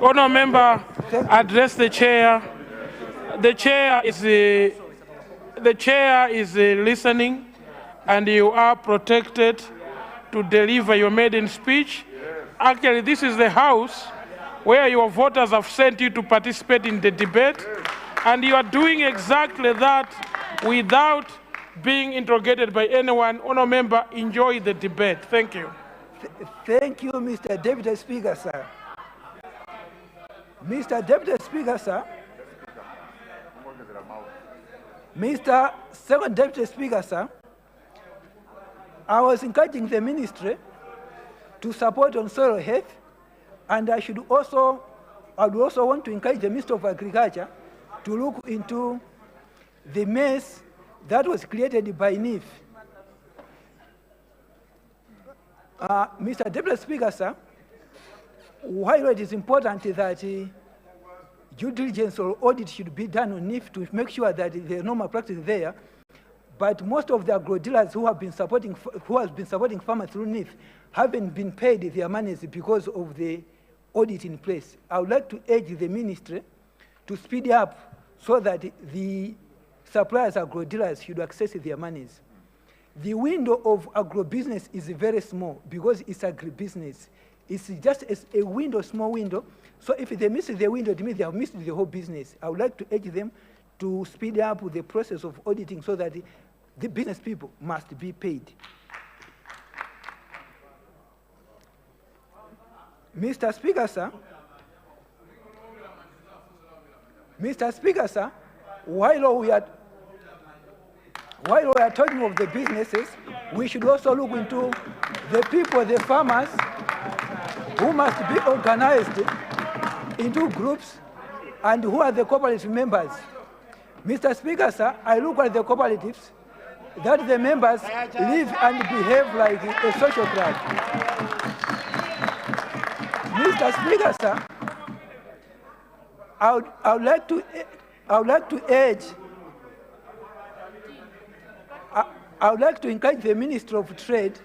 Honour member, address the chair. The chair is listening, and you are protected to deliver your maiden speech. Actually, this is the house where your voters have sent you to participate in the debate, and you are doing exactly that without being interrogated by anyone. Honour member, enjoy the debate. Thank you. Thank you, Mr. Deputy Speaker, sir. Mr. Deputy Speaker, sir. Mr. Second Deputy Speaker, sir, I was encouraging the ministry to support on soil health, and I would also want to encourage the Minister of Agriculture to look into the mess that was created by NIF. Mr. Deputy Speaker, sir, while it is important that due diligence or audit should be done on NIF to make sure that the normal practice is there, but most of the agro dealers who have been supporting farmers through NIF haven't been paid their monies because of the audit in place. I would like to urge the ministry to speed up so that the suppliers, agro-dealers, should access their monies. The window of agro-business is very small because it's agribusiness. It's just a window, small window. So if they miss the window, it means they have missed the whole business. I would like to urge them to speed up the process of auditing so that the business people must be paid. Mr. Speaker, sir. Mr. Speaker, sir, while we are talking of the businesses, we should also look into the people, the farmers, who must be organized into groups, and who are the cooperative members. Mr. Speaker, sir, I look at the cooperatives that the members live and behave like a social club. Mr. Speaker, sir, I would like to encourage the Ministry of Trade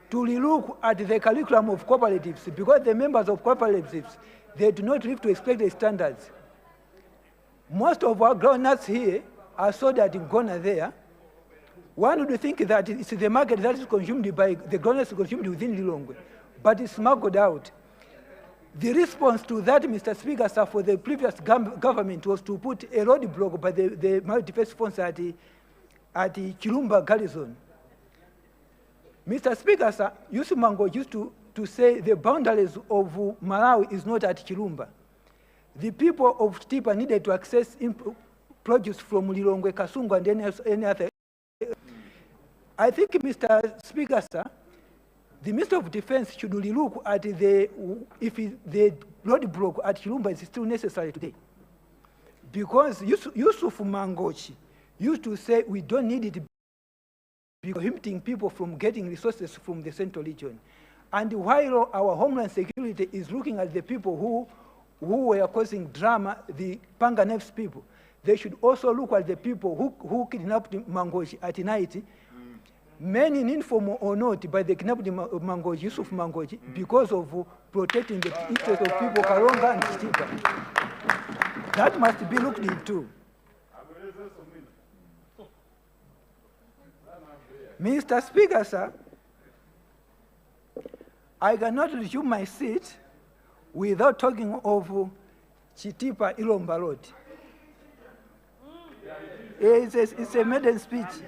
to relook at the curriculum of cooperatives, because the members of cooperatives, they do not live to expect the standards. Most of our groundnuts here are sold at Ghana there. One would think that it's the market that is consumed by the groundnuts consumed within Lilongwe, but it's smuggled out. The response to that, Mr. Speaker, sir, for the previous government was to put a roadblock by the Malawi Defense Force at the Chilumba garrison. Mr. Speaker, sir, Yusuf Mango used to say the boundaries of Malawi is not at Chilumba. The people of Chitipa needed to access produce from Lilongwe, Kasungu, and any other. I think, Mr. Speaker, sir, the Minister of Defense should relook at if the roadblock at Chilumba is still necessary today. Because Yusuf Mangochi used to say we don't need it prohibiting people from getting resources from the central region. And while our Homeland Security is looking at the people who were causing drama, the Panganefs people, they should also look at the people who kidnapped Mangochi at night. Many, informal or not, by the kidnapped Mangochi, Yusuf Mangochi, because of protecting the interests of people, Kalonga and Chitipa. That must be looked into. Mr. Speaker, sir, I cannot resume my seat without talking of Chitipa Ilomba Road. It's a maiden speech.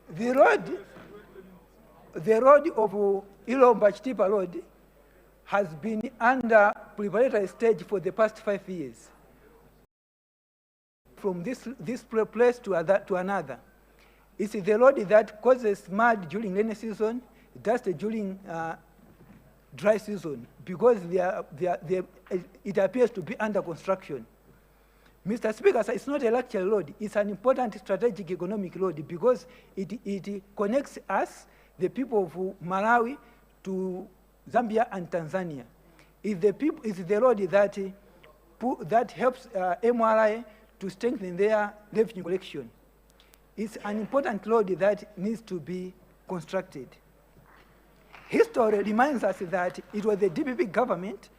The road of Ilomba Chitipa Road has been under preparatory stage for the past 5 years. From this place to another. It's the road that causes mud during rainy season, dust during dry season, because it appears to be under construction. Mr. Speaker, it's not a luxury road. It's an important strategic economic road because it connects us, the people of Malawi, to Zambia and Tanzania. It's the road that helps MRI to strengthen their revenue collection. It's an important road that needs to be constructed. History reminds us that it was the DPP government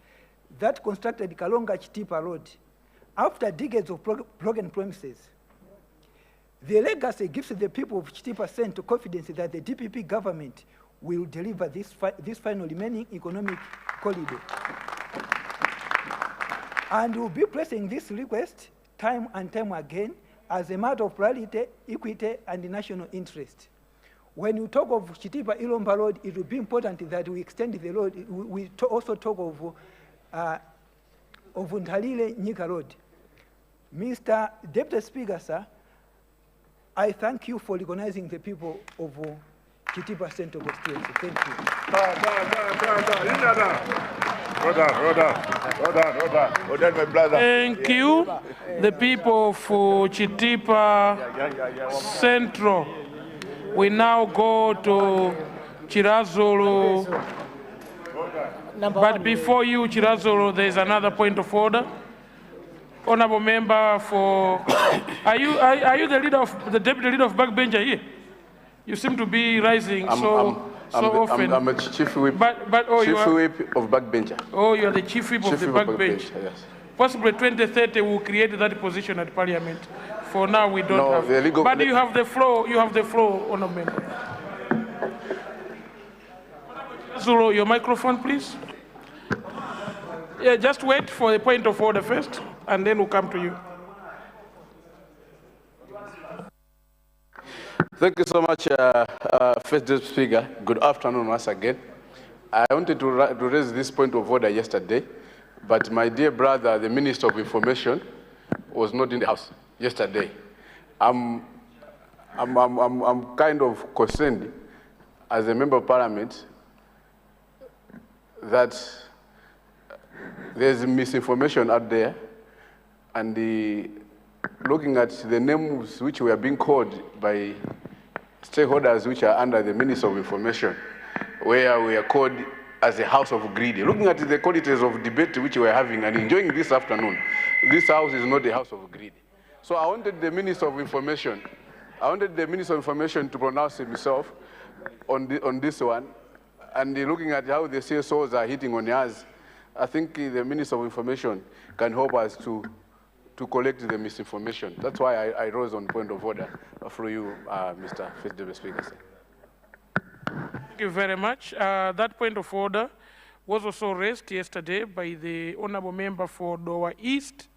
that constructed Kalonga Chitipa Road after decades of broken promises. The legacy gives the people of Chitipa Centre confidence that the DPP government will deliver this final remaining economic corridor. And we'll be pressing this request time and time again as a matter of priority, equity, and national interest. When you talk of Chitipa Ilomba Road, it will be important that we extend the road. We also talk of Ntalile Nyika Road. Mr. Deputy Speaker, sir, I thank you for recognizing the people of Chitipa Central constituency. Thank you. My brother. Thank you, the people for Chitipa Central. We now go to Chirazolo. But before you, Chirazolo, there is another point of order. Honorable member for, are you the leader of, the deputy leader of backbencher here? You seem to be rising often. I'm a chief whip, chief whip of backbencher. Oh, you are the chief whip of the backbench. Yes. Possibly 2030 will create that position at Parliament. For now, we don't have. But you have the floor. You have the floor, honorable member. Zulu, your microphone, please. Yeah, just wait for the point of order first, and then we'll come to you. Thank you so much, First Deputy Speaker. Good afternoon once again. I wanted to raise this point of order yesterday, but my dear brother, the Minister of Information, was not in the House yesterday. I'm kind of concerned as a member of Parliament that there's misinformation out there, and looking at the names which were being called by stakeholders which are under the Minister of Information, where we are called as a house of greedy. Looking at the qualities of debate which we are having and enjoying this afternoon, this house is not a house of greed. So I wanted the Minister of Information, to pronounce himself on this one. And looking at how the CSOs are hitting on us, I think the Minister of Information can help us to collect the misinformation. That's why I rose on point of order for you, Mr. First Deputy Speaker. Thank you very much. That point of order was also raised yesterday by the honorable member for Dowa East,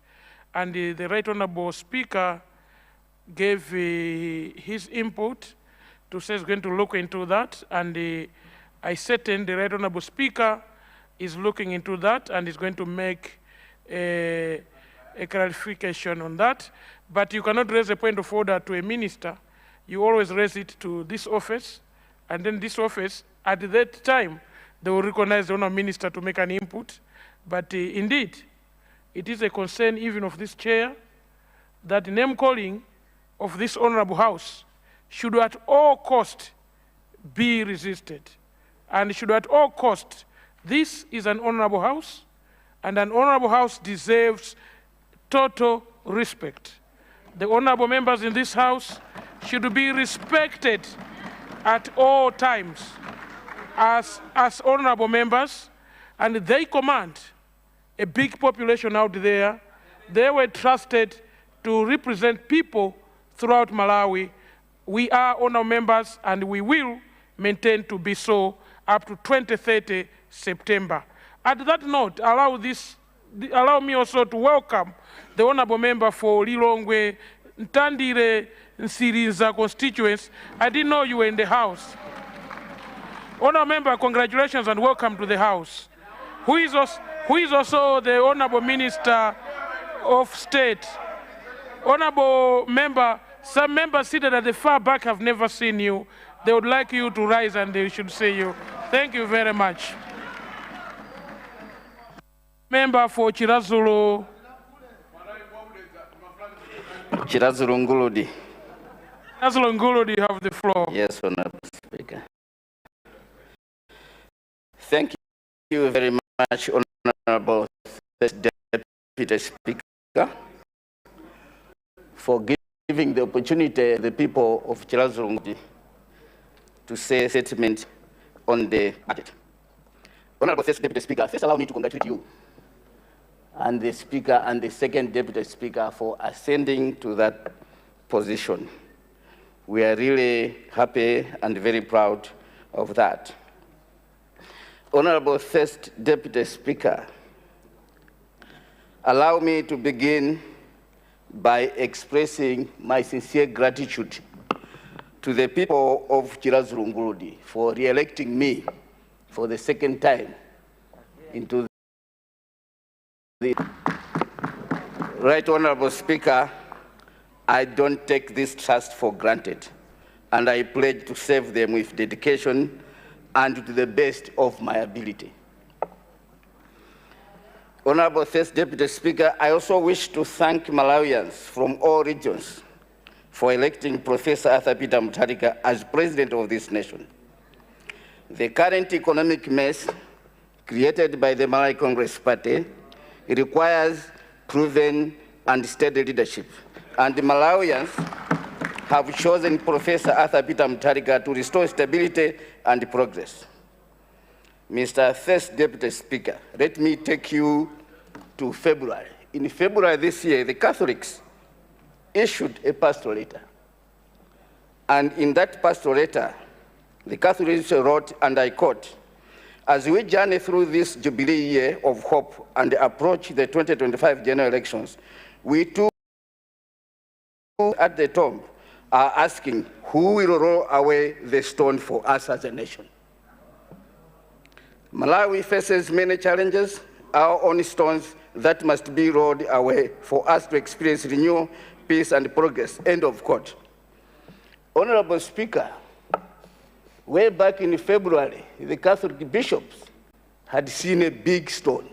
and the Right Honorable Speaker gave his input to say he's going to look into that, and I certain the Right Honorable Speaker is looking into that and is going to make a clarification on that. But you cannot raise a point of order to a minister. You always raise it to this office, and then this office, at that time, they will recognize the honorable minister to make an input. But indeed, it is a concern even of this chair that the name calling of this honorable house should at all cost be resisted. And should at all cost, this is an honorable house, and an honorable house deserves total respect. The honorable members in this house should be respected at all times as honorable members, and they command a big population out there. They were trusted to represent people throughout Malawi. We are honorable members, and we will maintain to be so up to 2030 September. At that note, allow me also to welcome the honorable member for Lilongwe, Ntandire, Nsirinza constituents. I didn't know you were in the house. Honorable member, congratulations and welcome to the house. Who is also the honorable minister of state. Honorable member, some members seated at the far back have never seen you. They would like you to rise and they should see you. Thank you very much. Member for Chirazulu. Chirazulu Nguludi. Chirazulu Nguludi, you have the floor. Yes, Honorable Speaker. Thank you very much, Honorable Deputy Speaker, for giving the opportunity to the people of Chirazulu Nguludi to say a statement on the budget. Honorable First Deputy Speaker, first allow me to congratulate you and the Speaker and the Second Deputy Speaker for ascending to that position. We are really happy and very proud of that. Honorable First Deputy Speaker, allow me to begin by expressing my sincere gratitude to the people of Chirazulu Nguludi for re-electing me for the second time into the Right Honorable Speaker. I don't take this trust for granted, and I pledge to serve them with dedication and to the best of my ability. Honorable First Deputy Speaker, I also wish to thank Malawians from all regions for electing Professor Arthur Peter Mutharika as president of this nation. The current economic mess created by the Malawi Congress Party requires proven and steady leadership. And the Malawians have chosen Professor Arthur Peter Mutharika to restore stability and progress. Mr. First Deputy Speaker, let me take you to February. In February this year, the Catholics issued a pastoral letter. And in that pastoral letter, the Catholics wrote, and I quote, "As we journey through this Jubilee year of hope and approach the 2025 general elections, we too at the tomb are asking who will roll away the stone for us as a nation. Malawi faces many challenges, our own stones that must be rolled away for us to experience renewal, peace, and progress." End of quote. Honorable Speaker, way back in February, the Catholic bishops had seen a big stone.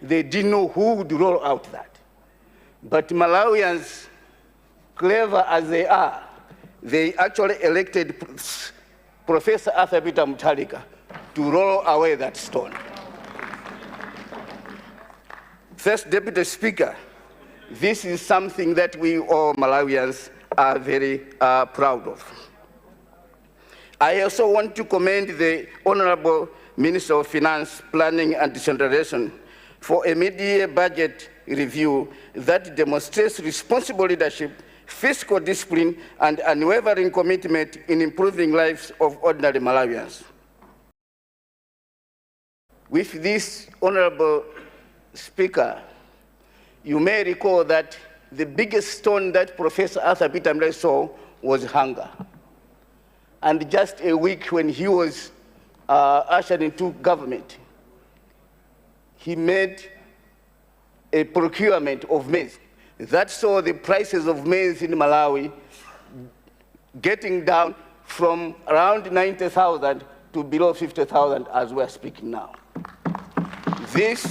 They didn't know who would roll out that. But Malawians, clever as they are, they actually elected Professor Arthur Peter Mutharika to roll away that stone. First Deputy Speaker, this is something that we all Malawians are very proud of. I also want to commend the Honorable Minister of Finance, Planning and Decentralization for a mid-year budget review that demonstrates responsible leadership, fiscal discipline, and unwavering commitment in improving lives of ordinary Malawians. With this, Honorable Speaker, you may recall that the biggest stone that Professor Arthur Peter Mutharika saw was hunger. And just a week when he was ushered into government, he made a procurement of maize that saw the prices of maize in Malawi getting down from around 90,000 to below 50,000 as we're speaking now. These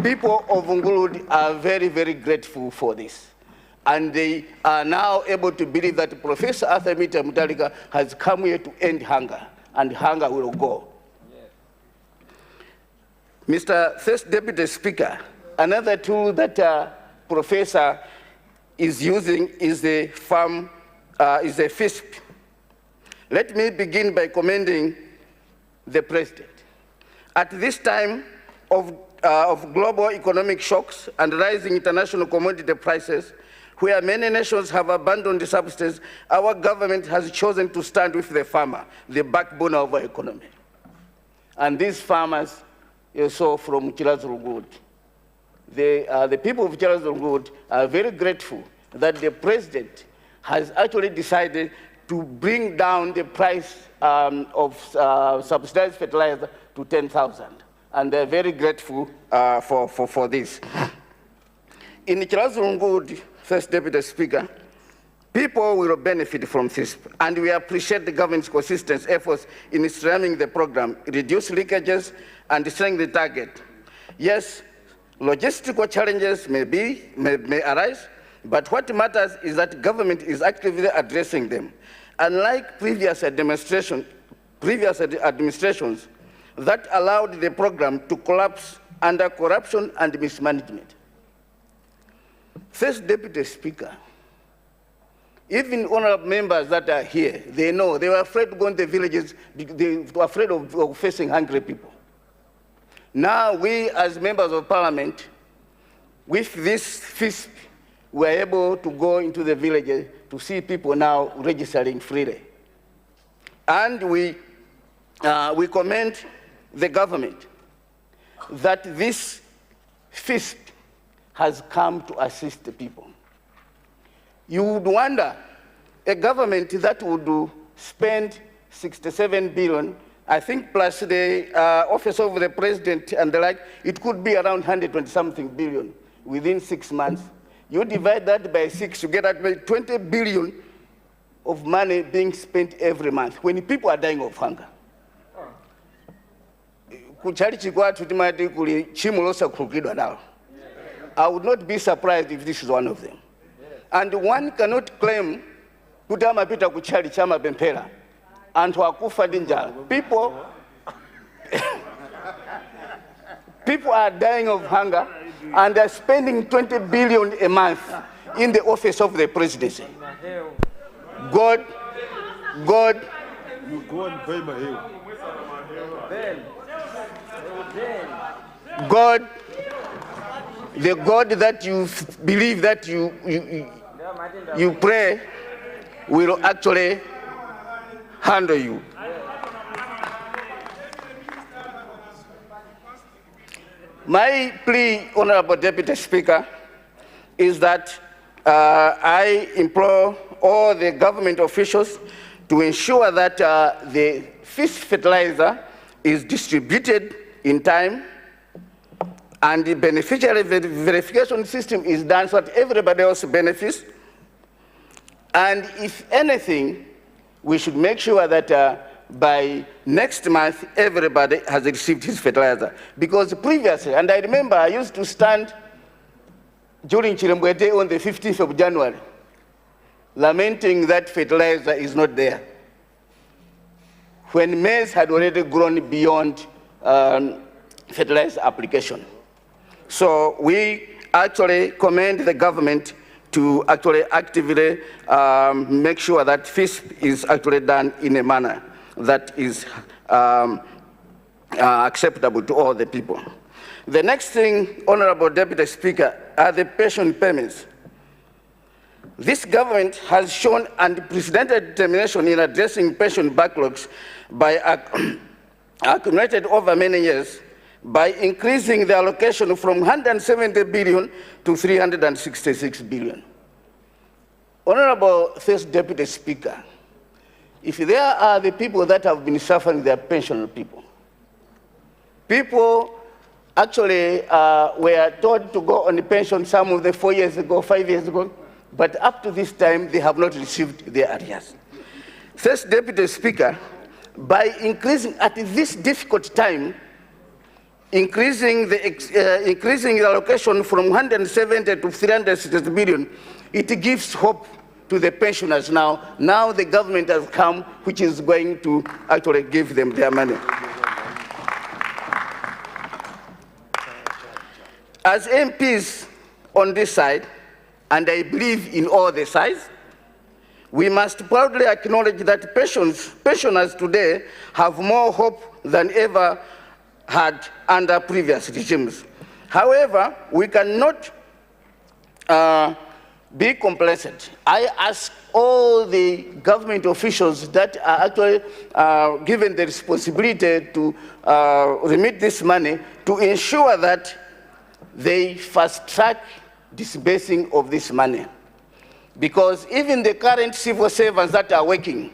people of Nguludi are very, very grateful for this. And they are now able to believe that Professor Arthur Peter Mutharika has come here to end hunger, and hunger will go. Yes. Mr. First Deputy Speaker, another tool that Professor is using is the FISP. Let me begin by commending the President. At this time of global economic shocks and rising international commodity prices, where many nations have abandoned the substance, our government has chosen to stand with the farmer, the backbone of our economy. And these farmers, you saw from Chilazurugud, the people of Chilazurugud are very grateful that the President has actually decided to bring down the price of subsidized fertilizer to 10,000. And they're very grateful for this. In Chilazurugud, First Deputy Speaker, people will benefit from this, and we appreciate the government's consistent efforts in streamlining the program, reduce leakages, and strengthen the target. Yes, logistical challenges may arise, but what matters is that government is actively addressing them. Unlike previous administrations that allowed the program to collapse under corruption and mismanagement. First Deputy Speaker, even honorable members that are here, they know they were afraid to go into the villages, they were afraid of facing hungry people. Now we as members of parliament, with this FISP, we are able to go into the villages to see people now registering freely. And we commend the government that this FISP has come to assist the people. You would wonder, a government that would spend 67 billion, I think plus the office of the president and the like, it could be around 120-something billion within 6 months. You divide that by 6, you get at 20 billion of money being spent every month when people are dying of hunger. I would not be surprised if this is one of them. And one cannot claim kutama pita kuchali chama bempera and wakufa dinja. People are dying of hunger, and are spending 20 billion a month in the office of the presidency. God, You go and pay my hill. God, the God that you believe that you pray will actually handle you. My plea, Honorable Deputy Speaker, is that I implore all the government officials to ensure that the fish fertilizer is distributed in time and the beneficiary verification system is done so that everybody else benefits. And if anything, we should make sure that by next month, everybody has received his fertilizer. Because previously, and I remember I used to stand during Chirembwe on the 15th of January, lamenting that fertilizer is not there, when maize had already grown beyond fertilizer application. So we actually commend the government to actually actively make sure that fish is actually done in a manner that is acceptable to all the people. The next thing, Honorable Deputy Speaker, are the pension payments. This government has shown unprecedented determination in addressing pension backlogs by accumulated over many years by increasing the allocation from 170 billion to 366 billion. Honorable First Deputy Speaker, if there are the people that have been suffering, they are pensional people. People actually were told to go on the pension, some of them 4 years ago, 5 years ago, but up to this time, they have not received their arrears. First Deputy Speaker, by increasing at this difficult time, increasing the allocation from 170 to 360 billion, it gives hope to the pensioners now. Now the government has come, which is going to actually give them their money. As MPs on this side, and I believe in all the sides, we must proudly acknowledge that pensioners today have more hope than ever had under previous regimes. However, we cannot be complacent. I ask all the government officials that are actually given the responsibility to remit this money to ensure that they fast-track disbursing of this money. Because even the current civil servants that are working,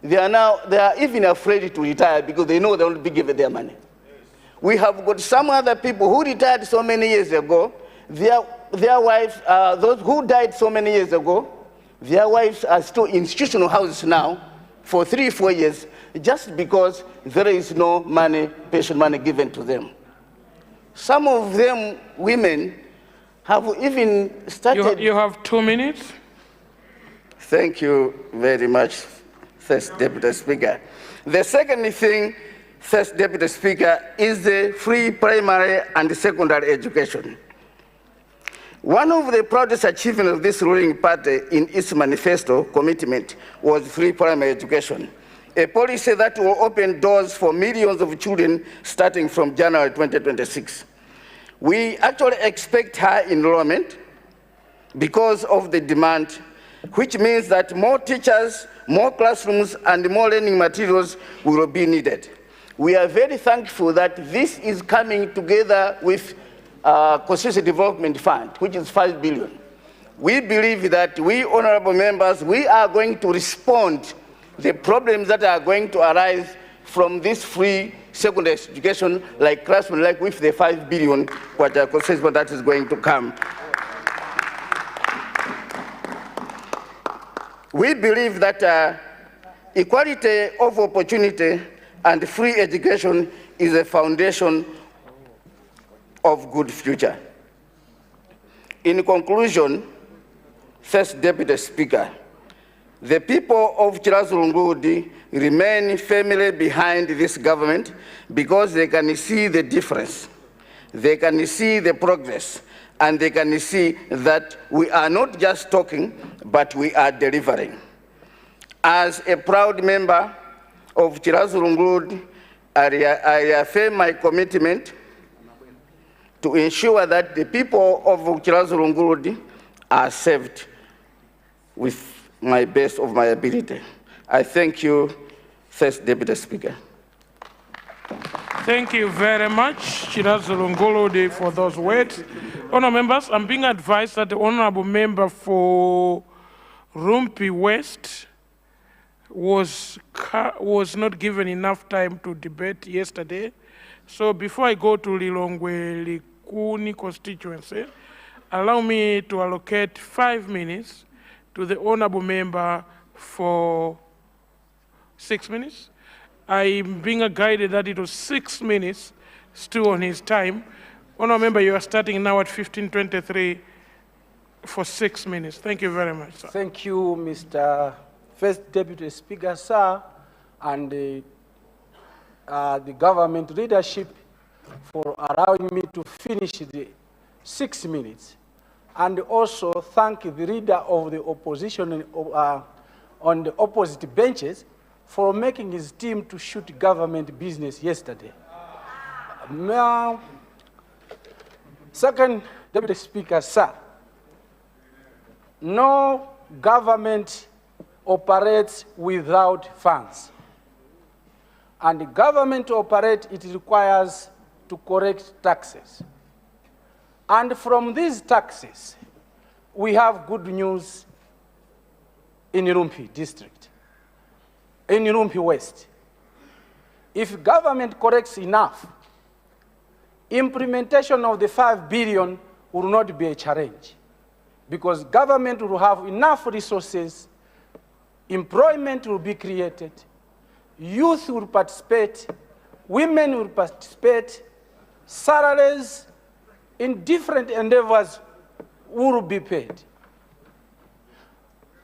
they are even afraid to retire because they know they will be given their money. We have got some other people who retired so many years ago, their wives, those who died so many years ago, their wives are still in institutional houses now for 3 or 4 years, just because there is no money, pension money given to them. Some of them, women, have even started... You have 2 minutes. Thank you very much, First Deputy Speaker. The second thing, First Deputy Speaker, is the free primary and secondary education. One of the proudest achievements of this ruling party in its manifesto commitment was free primary education, a policy that will open doors for millions of children starting from January 2026. We actually expect high enrollment because of the demand, which means that more teachers, more classrooms, and more learning materials will be needed. We are very thankful that this is coming together with Constituency Development Fund, which is 5 billion. We believe that we, honorable members, we are going to respond to the problems that are going to arise from this free secondary education, like classroom, like with the 5 billion constituency that is going to come. We believe that equality of opportunity and free education is a foundation of good future. In conclusion, First Deputy Speaker, the people of Chirazulungudi remain firmly behind this government because they can see the difference. they can see the progress, and they can see that we are not just talking, but we are delivering. As a proud member of Chirazurungurudi, I reaffirm my commitment to ensure that the people of Chirazurungurudi are served with my best of my ability. I thank you, First Deputy Speaker. Thank you very much, Chirazurungurudi, for those words. Honourable members, I'm being advised that the honourable member for Rumpi West was not given enough time to debate yesterday. So before I go to Lilongwe Likuni constituency, allow me to allocate 5 minutes to the honourable member for 6 minutes. I'm being guided that it was 6 minutes still on his time. Honourable member, you are starting now at 15:23 for 6 minutes. Thank you very much, sir. Thank you, Mr. First Deputy Speaker, sir, and the government leadership for allowing me to finish the 6 minutes. And also thank the leader of the opposition on the opposite benches for making his team to shoot government business yesterday. Now, Second Deputy Speaker, sir, no government operates without funds. And the government to operate, it requires to collect taxes. And from these taxes, we have good news in Rumpi district, in Rumpi West. If government collects enough, implementation of the 5 billion will not be a challenge, because government will have enough resources, employment will be created, youth will participate, women will participate, salaries in different endeavors will be paid.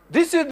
This is